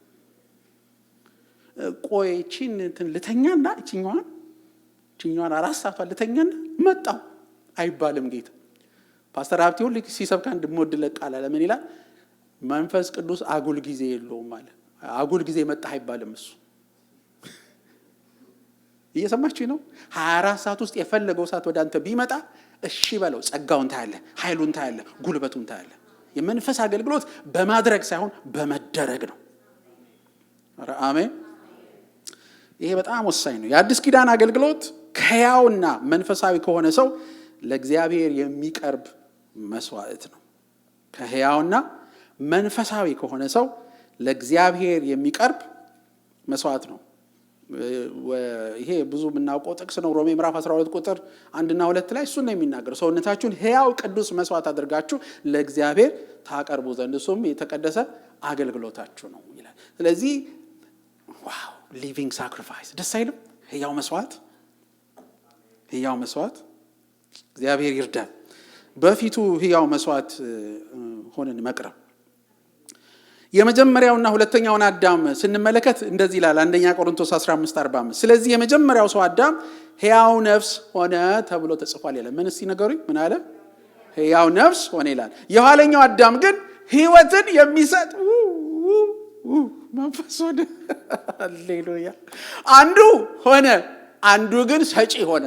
ቆይ እቺን ልተኛና እቺኛዋን 4 ሰዓት ልተኛና መጣው አይባልም። ጌታ ፓስተር ሀብቴ ሁሉ ሲሰብክ አንድ ሞድለ ቃል አለ። ምን ይላል? መንፈስ ቅዱስ አጉል ጊዜ የለውም ማለት። አጉል ጊዜ መጣ አይባልም። እሱ እየሰማችሁ ነው። 24 ሰዓት ውስጥ የፈለገው ሰዓት ወደ አንተ ቢመጣ እሺ በለው። ጸጋውን ታያለህ፣ ኃይሉን ታያለህ፣ ጉልበቱን ታያለህ። የመንፈስ አገልግሎት በማድረግ ሳይሆን በመደረግ ነው። ኧረ አሜን። ይሄ በጣም ወሳኝ ነው። የአዲስ ኪዳን አገልግሎት ከሕያውና መንፈሳዊ ከሆነ ሰው ለእግዚአብሔር የሚቀርብ መስዋዕት ነው። ከሕያውና መንፈሳዊ ከሆነ ሰው ለእግዚአብሔር የሚቀርብ መስዋዕት ነው። ይሄ ብዙ የምናውቀው ጥቅስ ነው። ሮሜ ምዕራፍ 12 ቁጥር 1 እና 2 ላይ እሱን ነው የሚናገረው። ሰውነታችሁን ሕያው ቅዱስ መስዋዕት አድርጋችሁ ለእግዚአብሔር ታቀርቡ ዘንድ እሱም የተቀደሰ አገልግሎታችሁ ነው ይላል። ስለዚህ ዋው ሊቪንግ ሳክሪፋይስ ደስ አይልም? ሕያው መስዋዕት፣ ሕያው መስዋዕት። እግዚአብሔር ይርዳል። በፊቱ ሕያው መስዋዕት ሆነን መቅረብ። የመጀመሪያውና ሁለተኛውን አዳም ስንመለከት እንደዚህ ይላል አንደኛ ቆሮንቶስ 15:45 ስለዚህ የመጀመሪያው ሰው አዳም ሕያው ነፍስ ሆነ ተብሎ ተጽፏል ይላል። ምን እስቲ ነገሩኝ? ምን አለ? ሕያው ነፍስ ሆነ ይላል። የኋለኛው አዳም ግን ሕይወትን የሚሰጥ መንፈስ ሆነ። ሃሌሉያ። አንዱ ሆነ፣ አንዱ ግን ሰጪ ሆነ።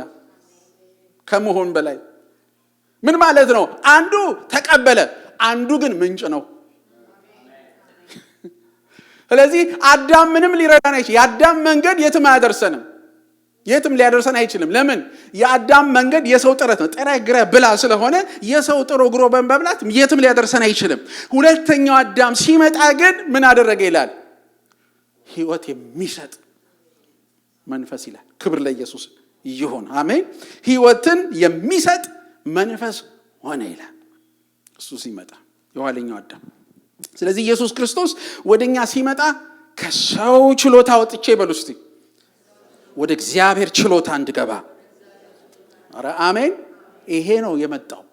ከመሆን በላይ ምን ማለት ነው? አንዱ ተቀበለ፣ አንዱ ግን ምንጭ ነው። ስለዚህ አዳም ምንም ሊረዳን አይችልም። የአዳም መንገድ የትም አያደርሰንም፣ የትም ሊያደርሰን አይችልም። ለምን? የአዳም መንገድ የሰው ጥረት ነው። ጥረ ግረ ብላ ስለሆነ የሰው ጥሮ ግሮ በመብላት የትም ሊያደርሰን አይችልም። ሁለተኛው አዳም ሲመጣ ግን ምን አደረገ ይላል? ሕይወት የሚሰጥ መንፈስ ይላል። ክብር ለኢየሱስ ይሁን፣ አሜን። ሕይወትን የሚሰጥ መንፈስ ሆነ ይላል እሱ ሲመጣ፣ የኋለኛው አዳም። ስለዚህ ኢየሱስ ክርስቶስ ወደኛ ሲመጣ ከሰው ችሎታ ወጥቼ በሉ እስቲ ወደ እግዚአብሔር ችሎታ እንድገባ። ኧረ አሜን። ይሄ ነው የመጣው።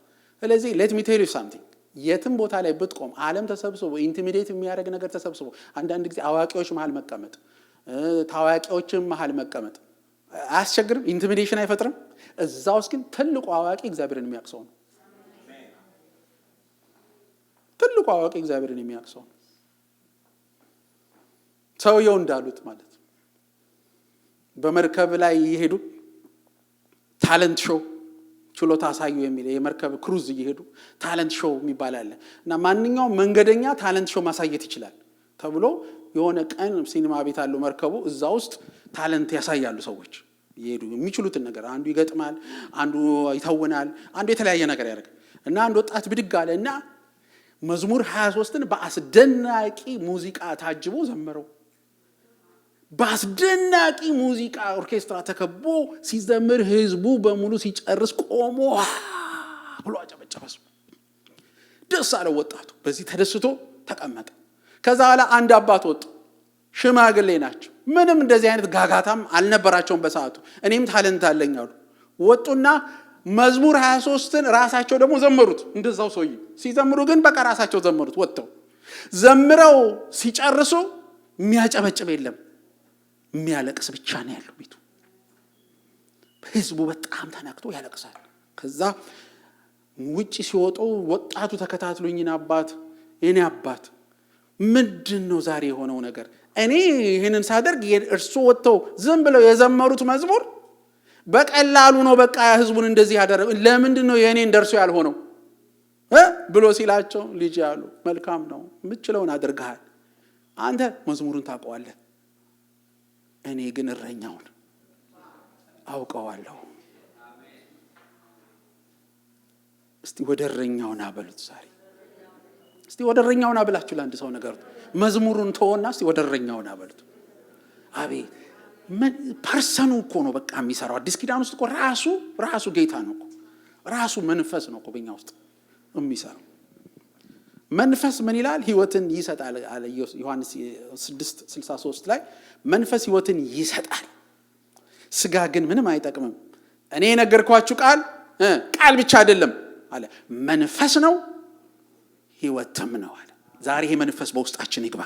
ስለዚህ ሌት ሚ ቴል ዩ ሳምቲንግ፣ የትም ቦታ ላይ ብትቆም ዓለም ተሰብስቦ ኢንቲሚዴት የሚያደርግ ነገር ተሰብስቦ አንዳንድ ጊዜ አዋቂዎች መሃል መቀመጥ፣ ታዋቂዎችም መሃል መቀመጥ አያስቸግርም? ኢንቲሚዴሽን አይፈጥርም? እዛ ውስጥ ግን ትልቁ አዋቂ እግዚአብሔርን የሚያቅሰው ነው። ትልቁ አዋቂ እግዚአብሔርን የሚያቅሰው ነው። ሰውየው እንዳሉት ማለት ነው። በመርከብ ላይ እየሄዱ ታለንት ሾው ችሎታ አሳዩ የሚል የመርከብ ክሩዝ እየሄዱ ታለንት ሾው የሚባል አለ እና ማንኛውም መንገደኛ ታለንት ሾው ማሳየት ይችላል ተብሎ የሆነ ቀን ሲኒማ ቤት አለው መርከቡ፣ እዛ ውስጥ ታለንት ያሳያሉ ሰዎች ይሄዱ የሚችሉትን ነገር። አንዱ ይገጥማል፣ አንዱ ይተውናል፣ አንዱ የተለያየ ነገር ያደርጋል እና አንድ ወጣት ብድግ አለ እና መዝሙር 23ን በአስደናቂ ሙዚቃ ታጅቦ ዘመረው። በአስደናቂ ሙዚቃ ኦርኬስትራ ተከቦ ሲዘምር ህዝቡ በሙሉ ሲጨርስ ቆሞ ብሎ አጨበጨበ። ደስ አለው ወጣቱ። በዚህ ተደስቶ ተቀመጠ። ከዛ በኋላ አንድ አባት ወጡ። ሽማግሌ ናቸው። ምንም እንደዚህ አይነት ጋጋታም አልነበራቸውም በሰዓቱ። እኔም ታለንት አለኝ አሉ። ወጡና መዝሙር 23ን ራሳቸው ደግሞ ዘመሩት። እንደዛው ሰውዬ ሲዘምሩ ግን በቃ ራሳቸው ዘመሩት። ወጥተው ዘምረው ሲጨርሱ የሚያጨበጭብ የለም፣ የሚያለቅስ ብቻ ነው ያለው ቤቱ። ህዝቡ በጣም ተነክቶ ያለቅሳል። ከዛ ውጪ ሲወጡ ወጣቱ ተከታትሎኝና አባት፣ የኔ አባት ምንድን ነው ዛሬ የሆነው ነገር? እኔ ይህንን ሳደርግ እርሱ ወጥተው ዝም ብለው የዘመሩት መዝሙር በቀላሉ ነው በቃ ህዝቡን እንደዚህ ያደረገ፣ ለምንድን ነው የእኔ እንደርሱ ያልሆነው ብሎ ሲላቸው፣ ልጅ ያሉ መልካም ነው የምችለውን አድርገሃል፣ አንተ መዝሙሩን ታውቀዋለህ፣ እኔ ግን እረኛውን አውቀዋለሁ። እስቲ ወደ እረኛውና በሉት ዛሬ። እስቲ ወደ እረኛውና ብላችሁ ለአንድ ሰው ነገር መዝሙሩን ተወና እስቲ ወደ እረኛውና በሉት። አቤት ፐርሰኑ እኮ ነው በቃ የሚሰራው። አዲስ ኪዳን ውስጥ እኮ ራሱ ጌታ ነው እኮ፣ ራሱ መንፈስ ነው እኮ በእኛ ውስጥ የሚሰራው። መንፈስ ምን ይላል? ህይወትን ይሰጣል አለ ዮሐንስ 6:63 ላይ መንፈስ ህይወትን ይሰጣል፣ ስጋ ግን ምንም አይጠቅምም። እኔ የነገርኳችሁ ቃል ብቻ አይደለም አለ፣ መንፈስ ነው ህይወትም ነው አለ። ዛሬ ይሄ መንፈስ በውስጣችን ይግባ።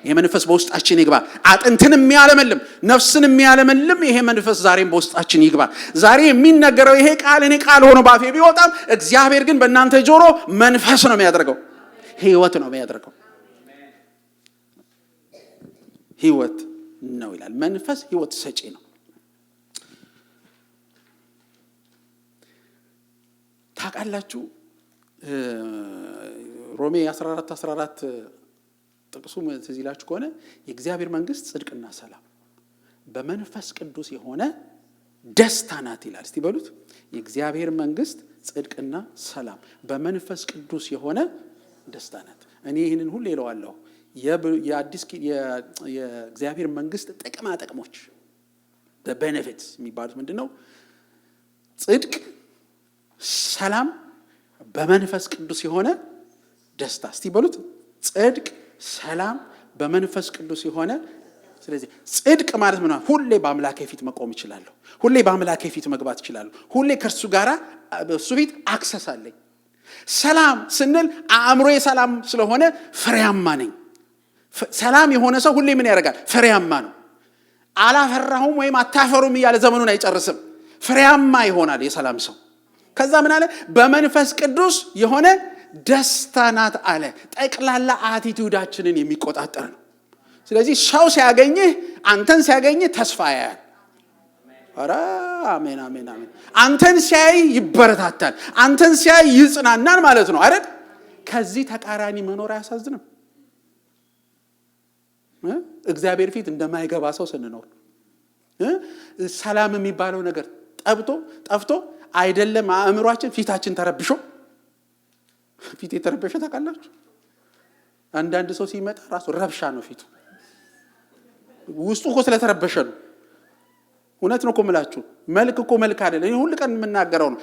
ይሄ መንፈስ በውስጣችን ይግባ። አጥንትን የሚያለመልም ነፍስን የሚያለመልም ይሄ መንፈስ ዛሬም በውስጣችን ይግባ። ዛሬ የሚነገረው ይሄ ቃል እኔ ቃል ሆኖ ባፌ ቢወጣም እግዚአብሔር ግን በእናንተ ጆሮ መንፈስ ነው የሚያደርገው፣ ህይወት ነው የሚያደርገው። ህይወት ነው ይላል። መንፈስ ህይወት ሰጪ ነው። ታውቃላችሁ ሮሜ 14:14 ጥቅሱ ትዝ ይላችሁ ከሆነ የእግዚአብሔር መንግስት ጽድቅና ሰላም በመንፈስ ቅዱስ የሆነ ደስታ ናት ይላል። እስቲ በሉት የእግዚአብሔር መንግስት ጽድቅና ሰላም በመንፈስ ቅዱስ የሆነ ደስታ ናት። እኔ ይህንን ሁሉ እለዋለሁ። የእግዚአብሔር መንግስት ጥቅማ ጥቅሞች ቤኔፊትስ የሚባሉት ምንድን ነው? ጽድቅ፣ ሰላም፣ በመንፈስ ቅዱስ የሆነ ደስታ። እስቲ በሉት ጽድቅ፣ ሰላም፣ በመንፈስ ቅዱስ የሆነ። ስለዚህ ጽድቅ ማለት ምን? ሁሌ በአምላኬ ፊት መቆም እችላለሁ። ሁሌ በአምላኬ ፊት መግባት እችላለሁ። ሁሌ ከእርሱ ጋር በእሱ ፊት አክሰስ አለኝ። ሰላም ስንል አእምሮዬ ሰላም ስለሆነ ፍሬያማ ነኝ። ሰላም የሆነ ሰው ሁሌ ምን ያደርጋል? ፍሬያማ ነው። አላፈራሁም ወይም አታፈሩም እያለ ዘመኑን አይጨርስም። ፍሬያማ ይሆናል የሰላም ሰው። ከዛ ምን አለ? በመንፈስ ቅዱስ የሆነ ደስታ ናት አለ። ጠቅላላ አቲቲዩዳችንን የሚቆጣጠር ነው። ስለዚህ ሰው ሲያገኝህ፣ አንተን ሲያገኝህ ተስፋ ያያል። ኧረ አሜን አሜን አሜን። አንተን ሲያይ ይበረታታል። አንተን ሲያይ ይጽናናል ማለት ነው አይደል? ከዚህ ተቃራኒ መኖር አያሳዝንም? እግዚአብሔር ፊት እንደማይገባ ሰው ስንኖር ሰላም የሚባለው ነገር ጠፍቶ አይደለም አእምሯችን፣ ፊታችን ተረብሾ። ፊት የተረበሸ ታውቃላችሁ? አንዳንድ ሰው ሲመጣ ራሱ ረብሻ ነው ፊቱ። ውስጡ እኮ ስለተረበሸ ነው። እውነት ነው እኮ የምላችሁ። መልክ እኮ መልክ አይደለም። እኔ ሁሉ ቀን የምናገረው ነው።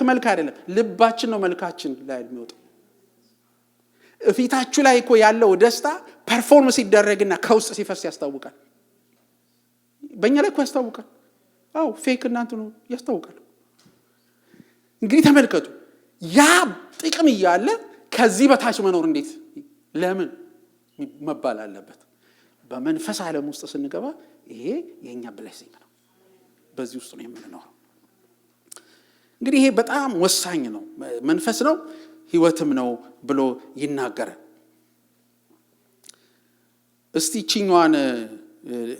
መልክ አይደለም፣ ልባችን ነው መልካችን ላይ የሚወጣው። ፊታችሁ ላይ እኮ ያለው ደስታ ፐርፎርም ሲደረግና ከውስጥ ሲፈስ ያስታውቃል። በእኛ ላይ እኮ ያስታውቃል። አዎ ፌክ እናንተ ነው ያስታውቃል። እንግዲህ ተመልከቱ፣ ያ ጥቅም እያለ ከዚህ በታች መኖር እንዴት ለምን መባል አለበት? በመንፈስ ዓለም ውስጥ ስንገባ ይሄ የኛ ብሌሲንግ ነው። በዚህ ውስጥ ነው የምንኖረው። እንግዲህ ይሄ በጣም ወሳኝ ነው። መንፈስ ነው ህይወትም ነው ብሎ ይናገራል። እስቲ ቺኛዋን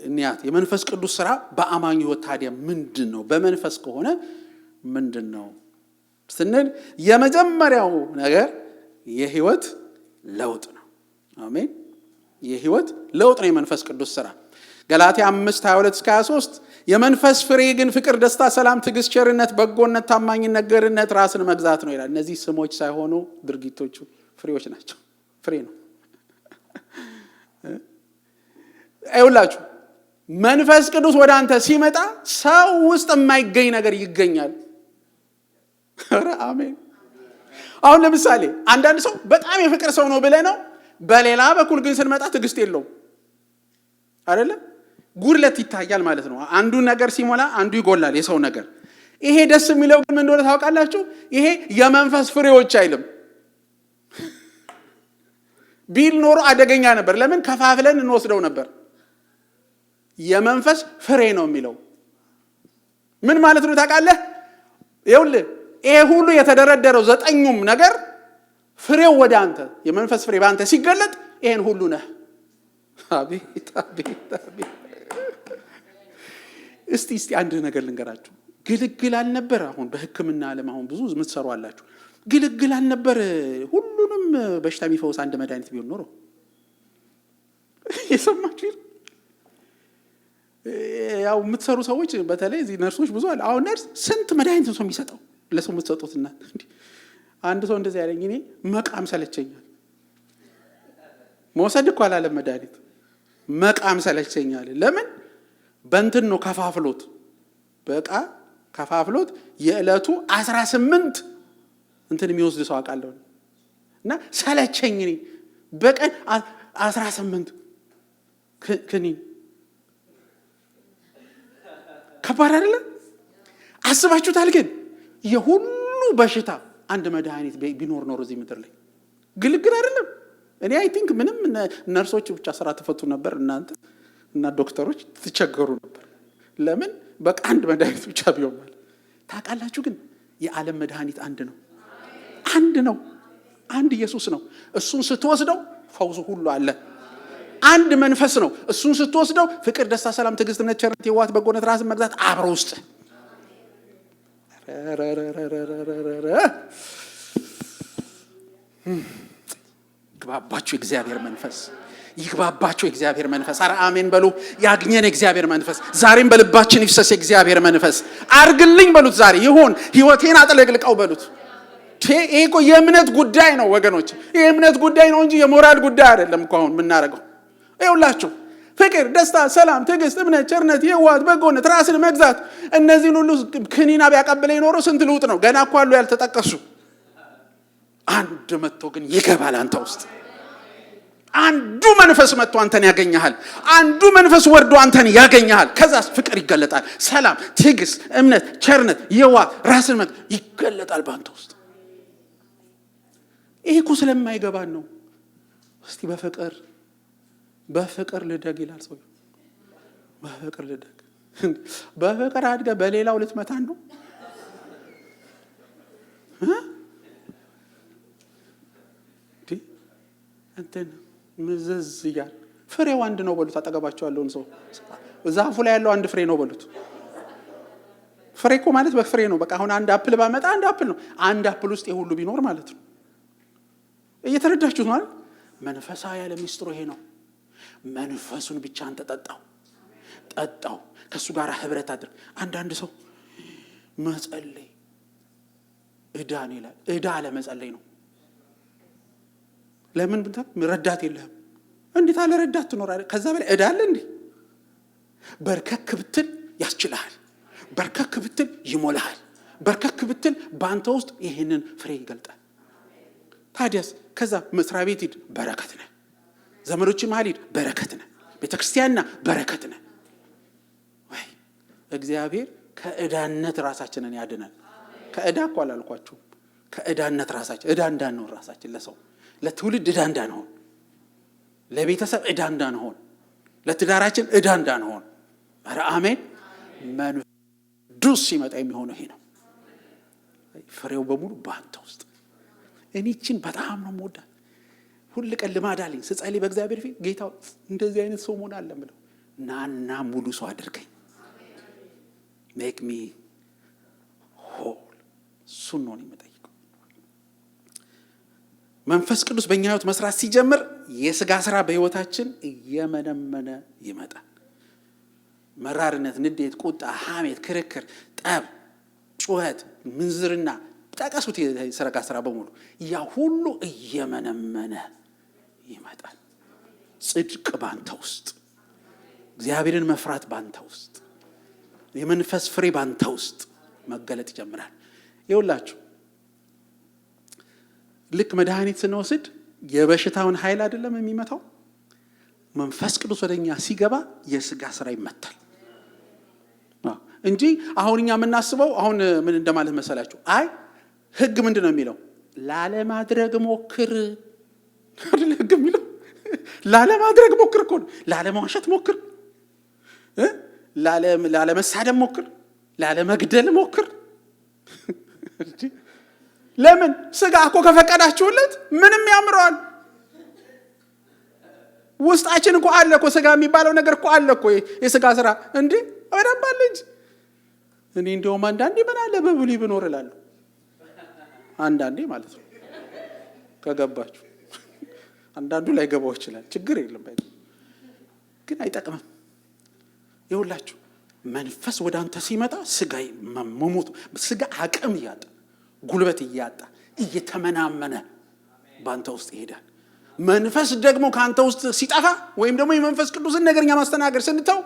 እንያት። የመንፈስ ቅዱስ ስራ በአማኝ ህይወት ታዲያ ምንድን ነው? በመንፈስ ከሆነ ምንድን ነው ስንል የመጀመሪያው ነገር የህይወት ለውጥ ነው። አሜን። የህይወት ለውጥ ነው የመንፈስ ቅዱስ ስራ። ገላትያ 5:22-23 የመንፈስ ፍሬ ግን ፍቅር፣ ደስታ፣ ሰላም፣ ትዕግስት፣ ቸርነት፣ በጎነት፣ ታማኝነት፣ ገርነት፣ ራስን መግዛት ነው ይላል። እነዚህ ስሞች ሳይሆኑ ድርጊቶቹ ፍሬዎች ናቸው። ፍሬ ነው። አይውላችሁ መንፈስ ቅዱስ ወደ አንተ ሲመጣ ሰው ውስጥ የማይገኝ ነገር ይገኛል። ኧረ አሜን። አሁን ለምሳሌ አንዳንድ ሰው በጣም የፍቅር ሰው ነው ብለህ ነው፣ በሌላ በኩል ግን ስንመጣ ትዕግስት የለውም አይደለም? ጉድለት ይታያል ማለት ነው። አንዱ ነገር ሲሞላ አንዱ ይጎላል፣ የሰው ነገር። ይሄ ደስ የሚለው ግን ምን እንደሆነ ታውቃላችሁ? ይሄ የመንፈስ ፍሬዎች አይልም። ቢል ኖሮ አደገኛ ነበር። ለምን? ከፋፍለን እንወስደው ነበር። የመንፈስ ፍሬ ነው የሚለው ምን ማለት ነው ታውቃለህ? ይኸውልህ ይሄ ሁሉ የተደረደረው 9ኙም ነገር ፍሬው ወደ አንተ የመንፈስ ፍሬ በአንተ ሲገለጥ ይሄን ሁሉ ነህ። አቤት አቤት አቤት። እስቲ አንድ ነገር ልንገራችሁ። ግልግል አልነበር? አሁን በሕክምና ዓለም አሁን ብዙ የምትሰሩ አላችሁ። ግልግል አልነበር? ሁሉንም በሽታ የሚፈውስ አንድ መድኃኒት ቢሆን ኖሮ የሰማችሁ? ያው የምትሰሩ ሰዎች በተለይ እዚህ ነርሶች ብዙ አለ። አሁን ነርስ ስንት መድኃኒት ነው የሚሰጠው ለሰው የምትሰጡትና አንድ ሰው እንደዚህ ያለኝ እኔ መቃም ሰለቸኛል። መውሰድ እኮ አላለም መድኃኒት፣ መቃም ሰለቸኛል። ለምን? በእንትን ነው ከፋፍሎት፣ በቃ ከፋፍሎት የዕለቱ 18 እንትን የሚወስድ ሰው አውቃለሁ። እና ሰለቸኝ እኔ በቀን 18 ክኒን። ከባድ አይደለም? አስባችሁታል? ግን የሁሉ በሽታ አንድ መድኃኒት ቢኖር ኖሮ እዚህ ምድር ላይ ግልግል አይደለም? እኔ አይ ቲንክ ምንም ነርሶች ብቻ ስራ ተፈቱ ነበር፣ እናንተ እና ዶክተሮች ትቸገሩ ነበር። ለምን? በቃ አንድ መድኃኒት ብቻ ቢሆን ማለት። ታውቃላችሁ ግን የዓለም መድኃኒት አንድ ነው። አንድ ነው። አንድ ኢየሱስ ነው። እሱን ስትወስደው ፈውሱ ሁሉ አለ። አንድ መንፈስ ነው። እሱን ስትወስደው ፍቅር፣ ደስታ፣ ሰላም፣ ትዕግስት፣ እምነት፣ ቸርነት፣ የዋህነት፣ በጎነት፣ ራስን መግዛት አብረው ውስጥ ግባባችሁ። እግዚአብሔር መንፈስ ይግባባቸው የእግዚአብሔር መንፈስ። ኧረ አሜን በሉ። ያግኘን የእግዚአብሔር መንፈስ ዛሬም በልባችን ይፍሰስ የእግዚአብሔር መንፈስ። አርግልኝ በሉት ዛሬ ይሁን፣ ህይወቴን አጥለቅልቀው በሉት። ይሄ እኮ የእምነት ጉዳይ ነው ወገኖች፣ የእምነት ጉዳይ ነው እንጂ የሞራል ጉዳይ አይደለም እኮ አሁን የምናደርገው። ይኸውላችሁ ፍቅር፣ ደስታ፣ ሰላም፣ ትዕግስት፣ እምነት፣ ቸርነት፣ የዋሃት፣ በጎነት፣ ራስን መግዛት፣ እነዚህን ሁሉ ክኒና ቢያቀብለኝ ኖሮ ስንት ልውጥ ነው? ገና እኮ አሉ ያልተጠቀሱ። አንድ መጥቶ ግን ይገባል አንተ ውስጥ። አንዱ መንፈስ መጥቶ አንተን ያገኘሃል። አንዱ መንፈስ ወርዶ አንተን ያገኘሃል። ከዛስ ፍቅር ይገለጣል። ሰላም፣ ትዕግስት፣ እምነት፣ ቸርነት፣ የዋሃት፣ ራስን መግዛት ይገለጣል በአንተ ውስጥ። ይሄ እኮ ስለማይገባን ነው። እስቲ በፍቅር ልደግ ይላል ሰው። በፍቅር ልደግ። በፍቅር አድገ በሌላው ልትመታን ነው? እንትን ምዝዝ እያል ፍሬው አንድ ነው በሉት። አጠገባቸው ያለውን ሰው ዛፉ ላይ ያለው አንድ ፍሬ ነው በሉት። ፍሬ እኮ ማለት በፍሬ ነው። በቃ አሁን አንድ አፕል ባመጣ አንድ አፕል ነው። አንድ አፕል ውስጥ የሁሉ ቢኖር ማለት ነው። እየተረዳችሁት ማለት መንፈሳዊ ያለ ሚስጥሩ ይሄ ነው። መንፈሱን ብቻ አንተ ጠጣው፣ ከሱ ጋር ህብረት አድርግ። አንዳንድ ሰው መጸለይ እዳን ይላል። እዳ ለመጸለይ ነው። ለምን ብታ ረዳት የለህም። እንዴት አለ ረዳት ትኖራለህ? ከዛ በላይ እዳ አለ እንዴ? በርከክ ብትል ያስችልሃል። በርከክ ብትል ይሞላሃል። በርከክ ብትል በአንተ ውስጥ ይሄንን ፍሬ ይገልጣል። ታዲያስ ከዛ መስሪያ ቤት ሂድ፣ በረከት ነህ። ዘመዶች መሃል ሂድ፣ በረከት ነህ። ቤተክርስቲያንና በረከት ነህ። ወይ እግዚአብሔር ከእዳነት ራሳችንን ያድነን። ከእዳ እኮ አላልኳችሁም። ከእዳነት ራሳችን እዳ እንዳንሆን ራሳችን ለሰው ለትውልድ እዳ እንዳንሆን፣ ለቤተሰብ እዳ እንዳንሆን፣ ለትዳራችን እዳ እንዳንሆን። ኧረ አሜን። መንፈስ ሲመጣ የሚሆነው ይሄ ነው። ፍሬው በሙሉ በአንተ ውስጥ። እኔ እቺን በጣም ነው የምወዳት። ሁል ቀን ልማድ አለኝ ስጸልይ በእግዚአብሔር ፊት ጌታ እንደዚህ አይነት ሰው መሆን አለ ብለው ናና ሙሉ ሰው አድርገኝ። ሜክ ሚ ሆል። እሱን ነው የምጠይቀው። መንፈስ ቅዱስ በእኛ ህይወት መስራት ሲጀምር የስጋ ስራ በህይወታችን እየመነመነ ይመጣል። መራርነት፣ ንዴት፣ ቁጣ፣ ሐሜት፣ ክርክር፣ ጠብ፣ ጩኸት፣ ምንዝርና ጠቀሱት የስጋ ስራ በሙሉ ያ ሁሉ እየመነመነ ይመጣል። ጽድቅ ባንተ ውስጥ፣ እግዚአብሔርን መፍራት ባንተ ውስጥ፣ የመንፈስ ፍሬ ባንተ ውስጥ መገለጥ ይጀምራል። ይኸውላችሁ ልክ መድኃኒት ስንወስድ የበሽታውን ኃይል አይደለም የሚመታው። መንፈስ ቅዱስ ወደኛ ሲገባ የስጋ ስራ ይመታል እንጂ አሁን እኛ የምናስበው አሁን ምን እንደማለት መሰላችሁ? አይ ህግ ምንድን ነው የሚለው? ላለማድረግ ሞክር አይደል? ህግ የሚለው ላለማድረግ ሞክር እኮ ነው። ላለማዋሸት ሞክር፣ ላለመሳደብ ሞክር፣ ላለመግደል ሞክር። ለምን? ስጋ እኮ ከፈቀዳችሁለት ምንም ያምረዋል። ውስጣችን እኮ አለ እኮ ስጋ የሚባለው ነገር እኮ አለ እኮ የስጋ ስራ እንዴ አረባል እንጂ። እኔ እንደውም አንዳንዴ ምን አለ በብሉይ ብኖር እላለሁ። አንዳንዴ ማለት ነው ከገባችሁ። አንዳንዱ ላይ ገባው ይችላል፣ ችግር የለም ባይ ግን አይጠቅምም። ይኸውላችሁ መንፈስ ወደ አንተ ሲመጣ ስጋ መሞት፣ ስጋ አቅም እያጣ ጉልበት እያጣ እየተመናመነ ባንተ ውስጥ ይሄዳል። መንፈስ ደግሞ ካንተ ውስጥ ሲጠፋ ወይም ደግሞ የመንፈስ ቅዱስን ነገርኛ ማስተናገር ስንተው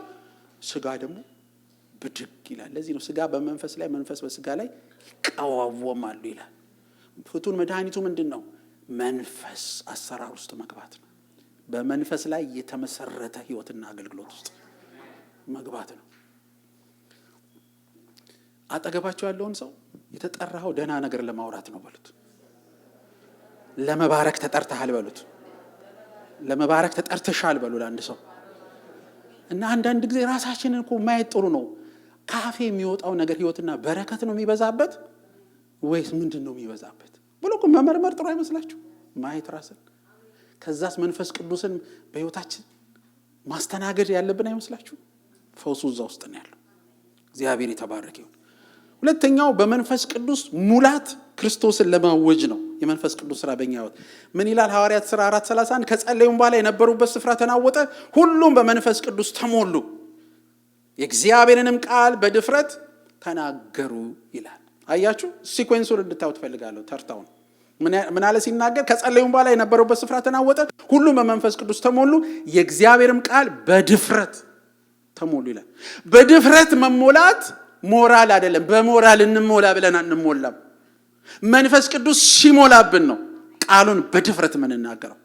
ስጋ ደግሞ ብድግ ይላል። ለዚህ ነው ስጋ በመንፈስ ላይ መንፈስ በስጋ ላይ ይቃወማሉ ይላል። ፍቱን መድኃኒቱ ምንድነው? መንፈስ አሰራር ውስጥ መግባት ነው። በመንፈስ ላይ የተመሰረተ ህይወትና አገልግሎት ውስጥ መግባት ነው። አጠገባቸው ያለውን ሰው የተጠራኸው ደህና ነገር ለማውራት ነው በሉት። ለመባረክ ተጠርተሃል በሉት። ለመባረክ ተጠርተሻል በሉ ለአንድ ሰው። እና አንዳንድ ጊዜ ራሳችንን እኮ ማየት ጥሩ ነው። ካፌ የሚወጣው ነገር ህይወትና በረከት ነው የሚበዛበት ወይስ ምንድን ነው የሚበዛበት ብሎ እኮ መመርመር ጥሩ አይመስላችሁ? ማየት ራስን። ከዛስ መንፈስ ቅዱስን በህይወታችን ማስተናገድ ያለብን አይመስላችሁ? ፈውሱ እዛ ውስጥ ነው ያለው። እግዚአብሔር የተባረከ ይሁን። ሁለተኛው በመንፈስ ቅዱስ ሙላት ክርስቶስን ለማወጅ ነው። የመንፈስ ቅዱስ ስራ በእኛ ህይወት ምን ይላል? ሐዋርያት ሥራ 4:31 ከጸለዩም በኋላ የነበሩበት ስፍራ ተናወጠ፣ ሁሉም በመንፈስ ቅዱስ ተሞሉ፣ የእግዚአብሔርንም ቃል በድፍረት ተናገሩ ይላል። አያችሁ፣ ሲኮንሱን እንድታዩት ፈልጋለሁ። ተርታውን ምን አለ ሲናገር? ከጸለዩም በኋላ የነበሩበት ስፍራ ተናወጠ፣ ሁሉም በመንፈስ ቅዱስ ተሞሉ፣ የእግዚአብሔርም ቃል በድፍረት ተሞሉ ይላል። በድፍረት መሞላት ሞራል አይደለም። በሞራል እንሞላ ብለን አንሞላም። መንፈስ ቅዱስ ሲሞላብን ነው ቃሉን በድፍረት የምንናገረው።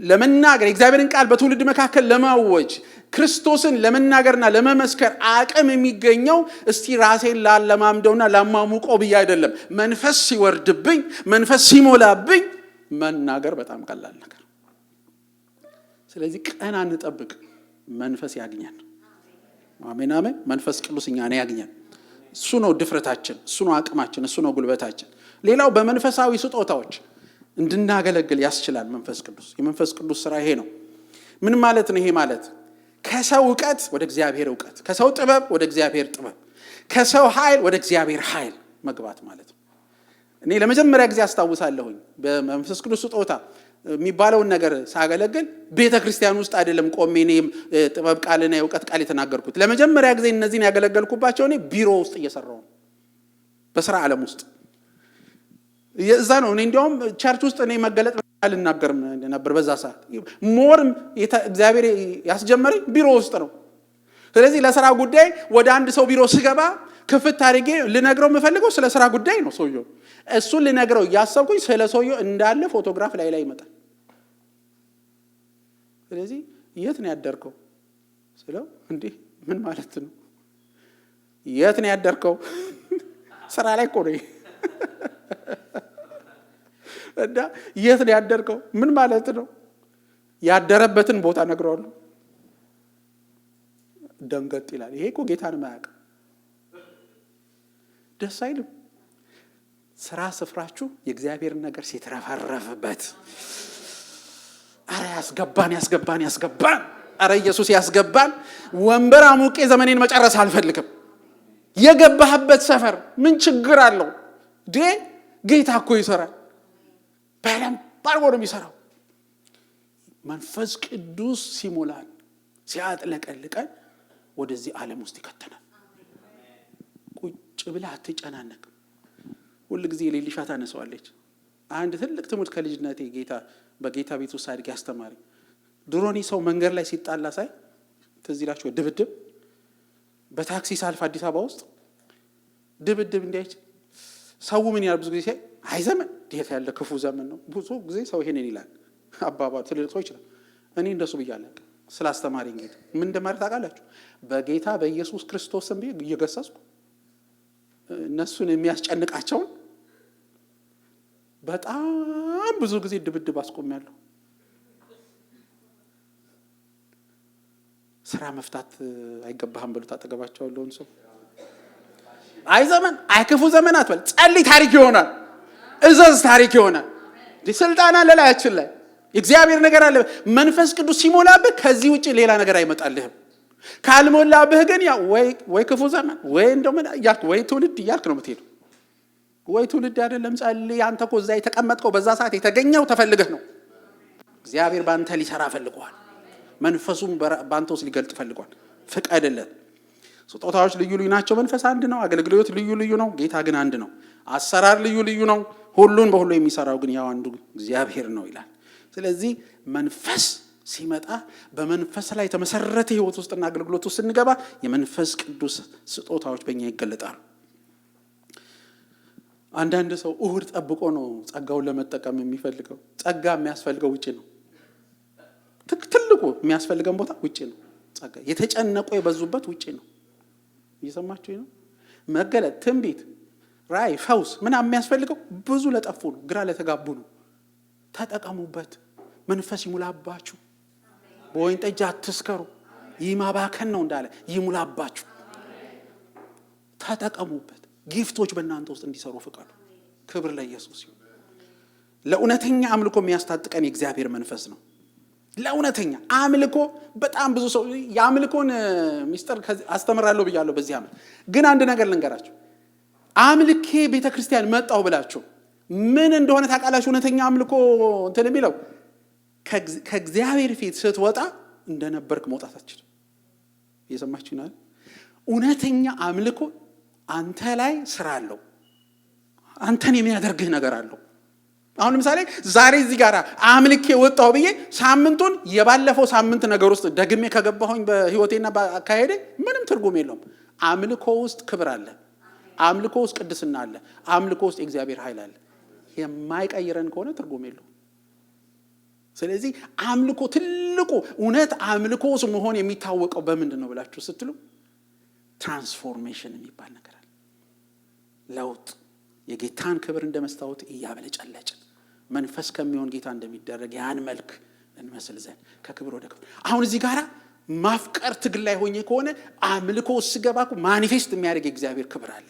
ለመናገር የእግዚአብሔርን ቃል በትውልድ መካከል ለማወጅ ክርስቶስን ለመናገርና ለመመስከር አቅም የሚገኘው እስቲ ራሴን ላለማምደውና ላማሙቀው ብዬ አይደለም። መንፈስ ሲወርድብኝ፣ መንፈስ ሲሞላብኝ መናገር በጣም ቀላል ነገር። ስለዚህ ቀን አንጠብቅ፣ መንፈስ ያግኛል። አሜን አሜን። መንፈስ ቅዱስ እኛን ያግኛል። እሱ ነው ድፍረታችን፣ እሱ ነው አቅማችን፣ እሱ ነው ጉልበታችን። ሌላው በመንፈሳዊ ስጦታዎች እንድናገለግል ያስችላል መንፈስ ቅዱስ። የመንፈስ ቅዱስ ስራ ይሄ ነው። ምን ማለት ነው? ይሄ ማለት ከሰው እውቀት ወደ እግዚአብሔር እውቀት፣ ከሰው ጥበብ ወደ እግዚአብሔር ጥበብ፣ ከሰው ኃይል ወደ እግዚአብሔር ኃይል መግባት ማለት ነው። እኔ ለመጀመሪያ ጊዜ አስታውሳለሁኝ በመንፈስ ቅዱስ ስጦታ የሚባለውን ነገር ሳገለግል ቤተ ክርስቲያን ውስጥ አይደለም ቆሜ እኔም ጥበብ ቃልና የእውቀት ቃል የተናገርኩት። ለመጀመሪያ ጊዜ እነዚህን ያገለገልኩባቸው እኔ ቢሮ ውስጥ እየሰራሁ ነው፣ በስራ ዓለም ውስጥ እዛ ነው። እኔ እንዲያውም ቸርች ውስጥ እኔ መገለጥ አልናገርም ነበር በዛ ሰዓት። ሞርም እግዚአብሔር ያስጀመረኝ ቢሮ ውስጥ ነው። ስለዚህ ለስራ ጉዳይ ወደ አንድ ሰው ቢሮ ስገባ ክፍት አድርጌ ልነግረው የምፈልገው ስለ ስራ ጉዳይ ነው። ሰውየው እሱን ልነግረው እያሰብኩኝ ስለ ሰውየው እንዳለ ፎቶግራፍ ላይ ይመጣል። ስለዚህ የት ነው ያደርከው ስለው እንዴ ምን ማለት ነው? የት ነው ያደርከው? ስራ ላይ እኮ ነው። እና የት ነው ያደርከው ምን ማለት ነው? ያደረበትን ቦታ ነግረዋለሁ። ደንገጥ ይላል። ይሄ እኮ ጌታን ማያውቅ ደስ አይልም። ስራ ስፍራችሁ የእግዚአብሔርን ነገር ሲትረፈረፍበት፣ አረ ያስገባን፣ አረ ኢየሱስ ያስገባን። ወንበር አሙቄ ዘመኔን መጨረስ አልፈልግም። የገባህበት ሰፈር ምን ችግር አለው? ጌታ እኮ ይሰራል። በደንብ አድርጎ ነው የሚሰራው። መንፈስ ቅዱስ ሲሞላን ሲያጥለቀልቀን ወደዚህ ዓለም ውስጥ ይከተናል። ቁጭ ብለህ አትጨናነቅም። ሁል ጊዜ ሌሊሻ ታነሳዋለች። አንድ ትልቅ ትምህርት ከልጅነቴ በጌታ ቤት ውስጥ አድርጌ አስተማሪ። ድሮኒ ሰው መንገድ ላይ ሲጣላ ሳይ ትዝ ይላችሁ ድብድብ፣ በታክሲ ሳልፍ አዲስ አበባ ውስጥ ድብድብ እንዲያይች ሰው ምን ያህል ብዙ ጊዜ ሲያይ አይ ዘመን እንዴት ያለ ክፉ ዘመን ነው። ብዙ ጊዜ ሰው ይሄንን ይላል። አባባ ትልቅ ሰው ይችላል። እኔ እንደሱ ብያለሁ ስላስተማሪ እንግዲህ ምን እንደማለት ታውቃላችሁ? በጌታ በኢየሱስ ክርስቶስ ስም እየገሰጽኩ እነሱን የሚያስጨንቃቸውን በጣም ብዙ ጊዜ ድብድብ አስቆሚያለሁ። ስራ መፍታት አይገባህም ብሎ ታጠገባቸው ያለውን ሰው አይ ዘመን አይ ክፉ ዘመን አትበል፣ ጸልይ ታሪክ ይሆናል፣ እዘዝ ታሪክ ይሆናል። ስልጣን አለ ላያችን ላይ እግዚአብሔር ነገር አለ። መንፈስ ቅዱስ ሲሞላብህ ከዚህ ውጪ ሌላ ነገር አይመጣልህም። ካልሞላብህ ግን ያ ወይ ክፉ ዘመን ወይ እንደምን ያልክ ወይ ትውልድ እያልክ ነው የምትሄደው። ወይ ትውልድ አይደለም ጸልይ። አንተ እኮ እዛ የተቀመጥከው በዛ ሰዓት የተገኘው ተፈልገህ ነው። እግዚአብሔር ባንተ ሊሰራ ፈልጓል። መንፈሱም ባንተ ውስጥ ሊገልጥ ፈልጓል። ፍቀድለት። ስጦታዎች ልዩ ልዩ ናቸው። መንፈስ አንድ ነው። አገልግሎት ልዩ ልዩ ነው። ጌታ ግን አንድ ነው። አሰራር ልዩ ልዩ ነው። ሁሉን በሁሉ የሚሰራው ግን ያው አንዱ እግዚአብሔር ነው ይላል። ስለዚህ መንፈስ ሲመጣ በመንፈስ ላይ የተመሰረተ ህይወት ውስጥና አገልግሎት ውስጥ ስንገባ የመንፈስ ቅዱስ ስጦታዎች በእኛ ይገለጣሉ። አንዳንድ ሰው እሁድ ጠብቆ ነው ጸጋውን ለመጠቀም የሚፈልገው። ጸጋ የሚያስፈልገው ውጪ ነው። ትልቁ የሚያስፈልገን ቦታ ውጪ ነው። ጸጋ የተጨነቁ የበዙበት ውጪ ነው። እየሰማችሁ ነው? መገለጥ፣ ትንቢት፣ ራእይ፣ ፈውስ ምናምን የሚያስፈልገው ብዙ ለጠፉ ነው፣ ግራ ለተጋቡ ነው። ተጠቀሙበት። መንፈስ ይሙላባችሁ። በወይን ጠጅ አትስከሩ፣ ይህ ማባከን ነው እንዳለ ይሙላባችሁ። ተጠቀሙበት። ጊፍቶች በእናንተ ውስጥ እንዲሰሩ ፍቀዱ። ክብር ለኢየሱስ ይሁን። ለእውነተኛ አምልኮ የሚያስታጥቀን የእግዚአብሔር መንፈስ ነው። ለእውነተኛ አምልኮ በጣም ብዙ ሰው የአምልኮን ሚስጥር አስተምራለሁ ብያለሁ በዚህ ዓመት። ግን አንድ ነገር ልንገራችሁ፣ አምልኬ ቤተ ክርስቲያን መጣው ብላችሁ ምን እንደሆነ ታውቃላችሁ? እውነተኛ አምልኮ እንትን የሚለው ከእግዚአብሔር ፊት ስትወጣ እንደነበርክ መውጣታችን። እየሰማችሁ ነው? እውነተኛ አምልኮ አንተ ላይ ስራ አለው። አንተን የሚያደርግህ ነገር አለው። አሁን ለምሳሌ ዛሬ እዚህ ጋር አምልኬ ወጣው ብዬ ሳምንቱን የባለፈው ሳምንት ነገር ውስጥ ደግሜ ከገባሁኝ በህይወቴና በአካሄዴ ምንም ትርጉም የለውም። አምልኮ ውስጥ ክብር አለ። አምልኮ ውስጥ ቅድስና አለ። አምልኮ ውስጥ የእግዚአብሔር ኃይል አለ። የማይቀይረን ከሆነ ትርጉም የለውም። ስለዚህ አምልኮ ትልቁ እውነት አምልኮ ውስጥ መሆን የሚታወቀው በምንድን ነው ብላችሁ ስትሉ ትራንስፎርሜሽን የሚባል ነገር አለ። ለውጥ፣ የጌታን ክብር እንደ መስታወት እያበለጨለጭን መንፈስ ከሚሆን ጌታ እንደሚደረግ ያን መልክ እንመስል ዘንድ ከክብር ወደ ክብር። አሁን እዚህ ጋር ማፍቀር ትግል ላይ ሆኜ ከሆነ አምልኮ ስገባ ማኒፌስት የሚያደርግ የእግዚአብሔር ክብር አለ።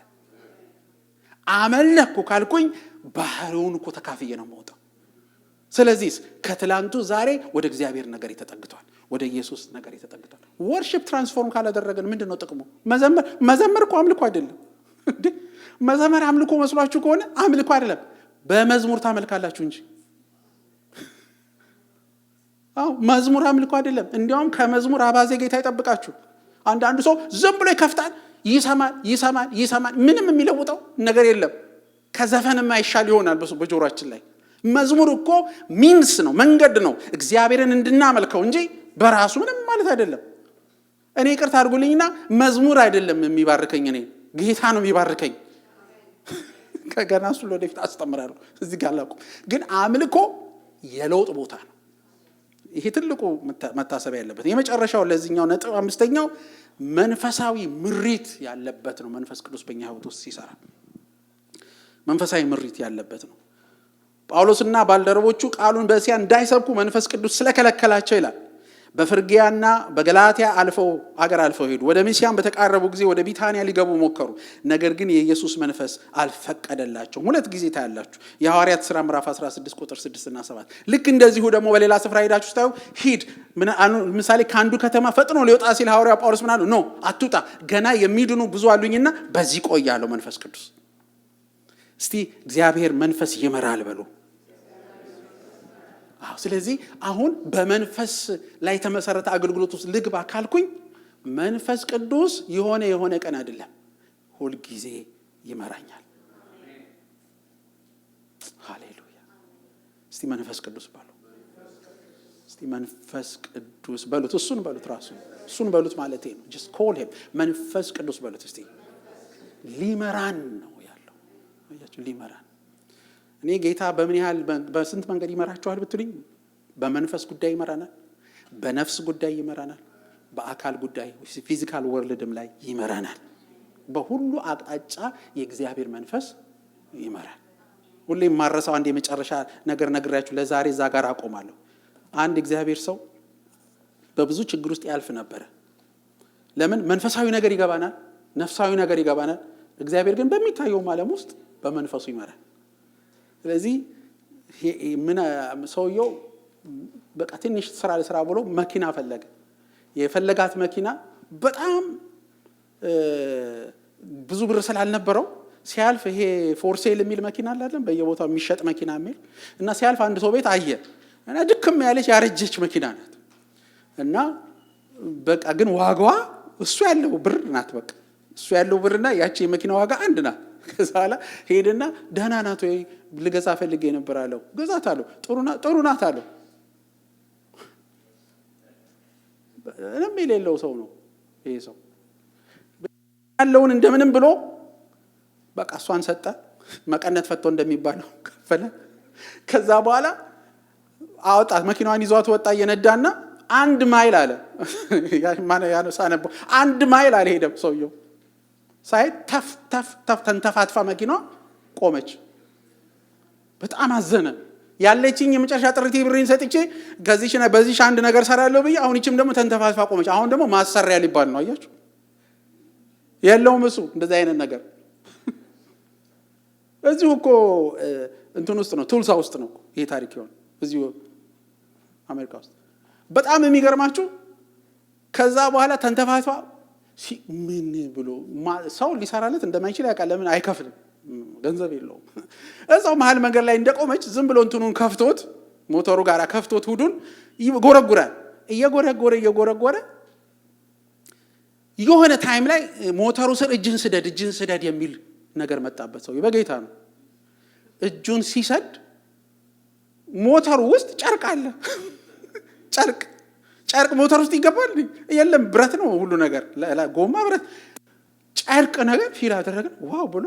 አመለኩ ካልኩኝ ባህሪውን እኮ ተካፍዬ ነው የምወጣው። ስለዚህ ከትላንቱ ዛሬ ወደ እግዚአብሔር ነገር የተጠግቷል፣ ወደ ኢየሱስ ነገር የተጠግቷል። ወርሺፕ ትራንስፎርም ካላደረገን ምንድን ነው ጥቅሙ? መዘመር እኮ አምልኮ አይደለም። መዘመር አምልኮ መስሏችሁ ከሆነ አምልኮ አይደለም። በመዝሙር ታመልካላችሁ እንጂ መዝሙር አምልኮ አይደለም። እንዲያውም ከመዝሙር አባዜ ጌታ ይጠብቃችሁ። አንዳንዱ ሰው ዝም ብሎ ይከፍታል፣ ይሰማል፣ ምንም የሚለውጠው ነገር የለም። ከዘፈንም አይሻል ይሆናል በጆሮአችን ላይ። መዝሙር እኮ ሚንስ ነው፣ መንገድ ነው እግዚአብሔርን እንድናመልከው እንጂ በራሱ ምንም ማለት አይደለም። እኔ ይቅርታ አድርጉልኝና መዝሙር አይደለም የሚባርከኝ፣ እኔ ጌታ ነው የሚባርከኝ። ከገና እሱ ወደፊት አስተምራለሁ፣ እዚህ ጋር አላውቅም። ግን አምልኮ የለውጥ ቦታ ነው። ይሄ ትልቁ መታሰቢያ ያለበት የመጨረሻው ለዚህኛው ነጥብ አምስተኛው መንፈሳዊ ምሪት ያለበት ነው። መንፈስ ቅዱስ በእኛ ህይወት ውስጥ ሲሰራ መንፈሳዊ ምሪት ያለበት ነው። ጳውሎስና ባልደረቦቹ ቃሉን በእስያ እንዳይሰብኩ መንፈስ ቅዱስ ስለከለከላቸው ይላል በፍርግያና በገላትያ አገር አልፈው ሄዱ። ወደ ሚስያም በተቃረቡ ጊዜ ወደ ቢታንያ ሊገቡ ሞከሩ። ነገር ግን የኢየሱስ መንፈስ አልፈቀደላቸውም። ሁለት ጊዜ ታያላችሁ። የሐዋርያት ሥራ ምዕራፍ 16 ቁጥር 6 እና 7። ልክ እንደዚሁ ደግሞ በሌላ ስፍራ ሄዳችሁ ታዩ። ሂድ ምሳሌ ከአንዱ ከተማ ፈጥኖ ሊወጣ ሲል ሐዋርያው ጳውሎስ ምን አለው? ኖ አትውጣ፣ ገና የሚድኑ ብዙ አሉኝና በዚህ ቆያለሁ። መንፈስ ቅዱስ እስቲ እግዚአብሔር መንፈስ ይመራል በሉ። ስለዚህ አሁን በመንፈስ ላይ የተመሰረተ አገልግሎት ውስጥ ልግባ ካልኩኝ መንፈስ ቅዱስ የሆነ ቀን አይደለም፣ ሁል ጊዜ ይመራኛል። ሃሌሉያ! እስቲ መንፈስ ቅዱስ በሉ። እስቲ መንፈስ ቅዱስ በሉት። እሱን በሉት ማለት ነው። just call him መንፈስ ቅዱስ በሉት። እስቲ ሊመራን ነው ያለው። አያችሁ፣ ሊመራን። እኔ ጌታ በምን ያህል በስንት መንገድ ይመራችኋል ብትሉኝ፣ በመንፈስ ጉዳይ ይመራናል፣ በነፍስ ጉዳይ ይመራናል፣ በአካል ጉዳይ ፊዚካል ወርልድም ላይ ይመራናል። በሁሉ አቅጣጫ የእግዚአብሔር መንፈስ ይመራል። ሁሌም ማረሳው አንድ የመጨረሻ ነገር ነግራችሁ ለዛሬ እዛ ጋር አቆማለሁ። አንድ እግዚአብሔር ሰው በብዙ ችግር ውስጥ ያልፍ ነበረ። ለምን? መንፈሳዊ ነገር ይገባናል፣ ነፍሳዊ ነገር ይገባናል። እግዚአብሔር ግን በሚታየው ዓለም ውስጥ በመንፈሱ ይመራል። ስለዚህ ምን ሰውየው በቃ ትንሽ ስራ ብሎ መኪና ፈለገ። የፈለጋት መኪና በጣም ብዙ ብር ስላልነበረው ሲያልፍ ይሄ ፎር ሴል የሚል መኪና አላለም በየቦታው የሚሸጥ መኪና የሚል እና ሲያልፍ አንድ ሰው ቤት አየ እና ድክም ያለች ያረጀች መኪና ናት እና በቃ ግን ዋጋዋ እሱ ያለው ብር ናት። በቃ እሱ ያለው ብርና ያቺ የመኪና ዋጋ አንድ ናት። ከዛ በኋላ ሄደና ደህና ናት ወይ ልገዛ ፈልጌ ነበር አለው። ገዛት አለው። ጥሩ ናት አለው። ምንም የሌለው ሰው ነው ይሄ ሰው። ያለውን እንደምንም ብሎ በቃ እሷን ሰጠ። መቀነት ፈቶ እንደሚባለው ከፈለ። ከዛ በኋላ አወጣት። መኪናዋን ይዟት ወጣ እየነዳና 1 ማይል አለ። ሳነበው 1 ማይል አልሄደም ሰውየው። ሳይ ተፍ ተንተፋትፋ መኪናዋ ቆመች። በጣም አዘነ። ያለችኝ የመጨረሻ ጥሪት ብሬን ሰጥቼ በዚህ አንድ ነገር ሰራለሁ ብዬ አሁን እቺም ደግሞ ተንተፋትፋ ቆመች። አሁን ደግሞ ማሰሪያ ሊባል ነው። አያችሁ የለውም እሱ እንደዚህ አይነት ነገር። እዚሁ እኮ እንትን ውስጥ ነው፣ ቱልሳ ውስጥ ነው ይሄ ታሪክ ይሆን እዚሁ አሜሪካ ውስጥ። በጣም የሚገርማችሁ ከዛ በኋላ ተንተፋትፋ ምን ብሎ ሰው ሊሰራለት እንደማይችል ያውቃል። ለምን አይከፍልም? ገንዘብ የለውም። እዛው መሀል መንገድ ላይ እንደቆመች ዝም ብሎ እንትኑን ከፍቶት ሞተሩ ጋር ከፍቶት ሁዱን ይጎረጉራል። እየጎረጎረ የሆነ ታይም ላይ ሞተሩ ስር እጅን ስደድ የሚል ነገር መጣበት። ሰው በጌታ ነው። እጁን ሲሰድ ሞተሩ ውስጥ ጨርቅ አለ። ጨርቅ ሞተር ውስጥ ይገባል? የለም፣ ብረት ነው ሁሉ ነገር፣ ጎማ ብረት፣ ጨርቅ ነገር ፊል አደረገ። ዋው ብሎ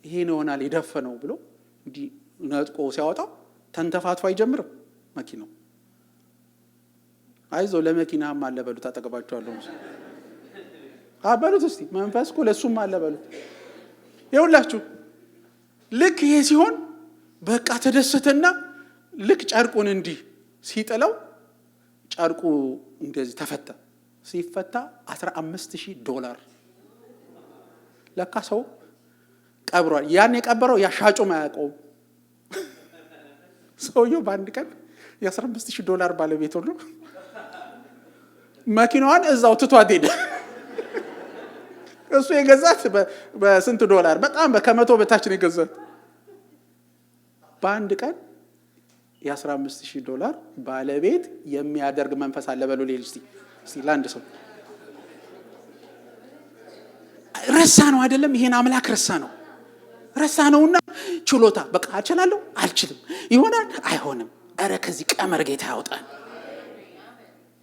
ይሄን ይሆናል የደፈነው ብሎ እንዲህ ነጥቆ ሲያወጣው ተንተፋትፎ አይጀምርም መኪናው። አይዞ ለመኪናም አለ በሉት፣ አጠገባቸዋለሁ በሉት እስቲ፣ መንፈስ እኮ ለሱም አለ በሉት። ይኸውላችሁ ልክ ይሄ ሲሆን በቃ ተደሰተና ልክ ጨርቁን እንዲህ ሲጥለው ጨርቁ እንደዚህ ተፈታ። ሲፈታ $15,000 ለካ ሰው ቀብሯል። ያን የቀበረው ያሻጩ ማያውቀው ሰውየው በአንድ ቀን $15,000 ባለቤት ሁሉ መኪናዋን እዛው ትቷት ሄደ። እሱ የገዛት በስንት $? በጣም ከመቶ በታች ነው የገዛት። በአንድ ቀን $15,000 ባለቤት የሚያደርግ መንፈስ አለ በሉ። ሌል እስቲ ለአንድ ሰው ረሳ ነው አይደለም? ይሄን አምላክ ረሳ ነውና ችሎታ በቃ እችላለሁ አልችልም፣ ይሆናል አይሆንም፣ አረ ከዚህ ቀመር ጌታ ያውጣል።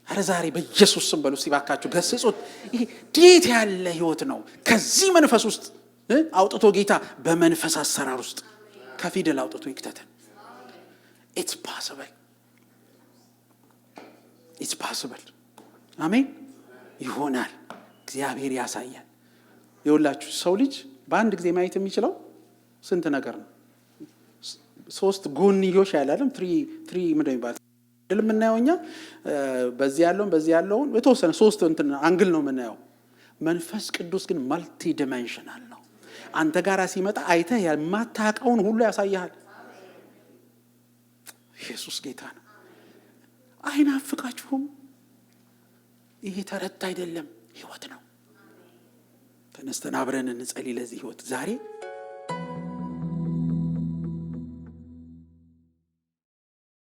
አረ ዛሬ በኢየሱስ ስም በሉ እስቲ ባካችሁ ገስጹት። ይሄ ዴት ያለ ህይወት ነው። ከዚህ መንፈስ ውስጥ አውጥቶ ጌታ በመንፈስ አሰራር ውስጥ ከፊደል አውጥቶ ይክተተን። It's possible. አሜን። ይሆናል። እግዚአብሔር ያሳያል። ይኸውላችሁ ሰው ልጅ በአንድ ጊዜ ማየት የሚችለው ስንት ነገር ነው? 3 ጎንዮሽ ያላለም 3 ምንድነው የሚባለው? የምናየው እኛ በዚህ ያለውን የተወሰነ 3 እንትን አንግል ነው የምናየው። መንፈስ ቅዱስ ግን ማልቲ ዲሜንሽናል ነው። አንተ ጋር ሲመጣ አይተህ የማታውቀውን ሁሉ ያሳያል። ኢየሱስ ጌታ ነው። አይናፍቃችሁም? ይሄ ተረት አይደለም፣ ህይወት ነው። ተነስተን አብረን እንጸልይ ለዚህ ህይወት ዛሬ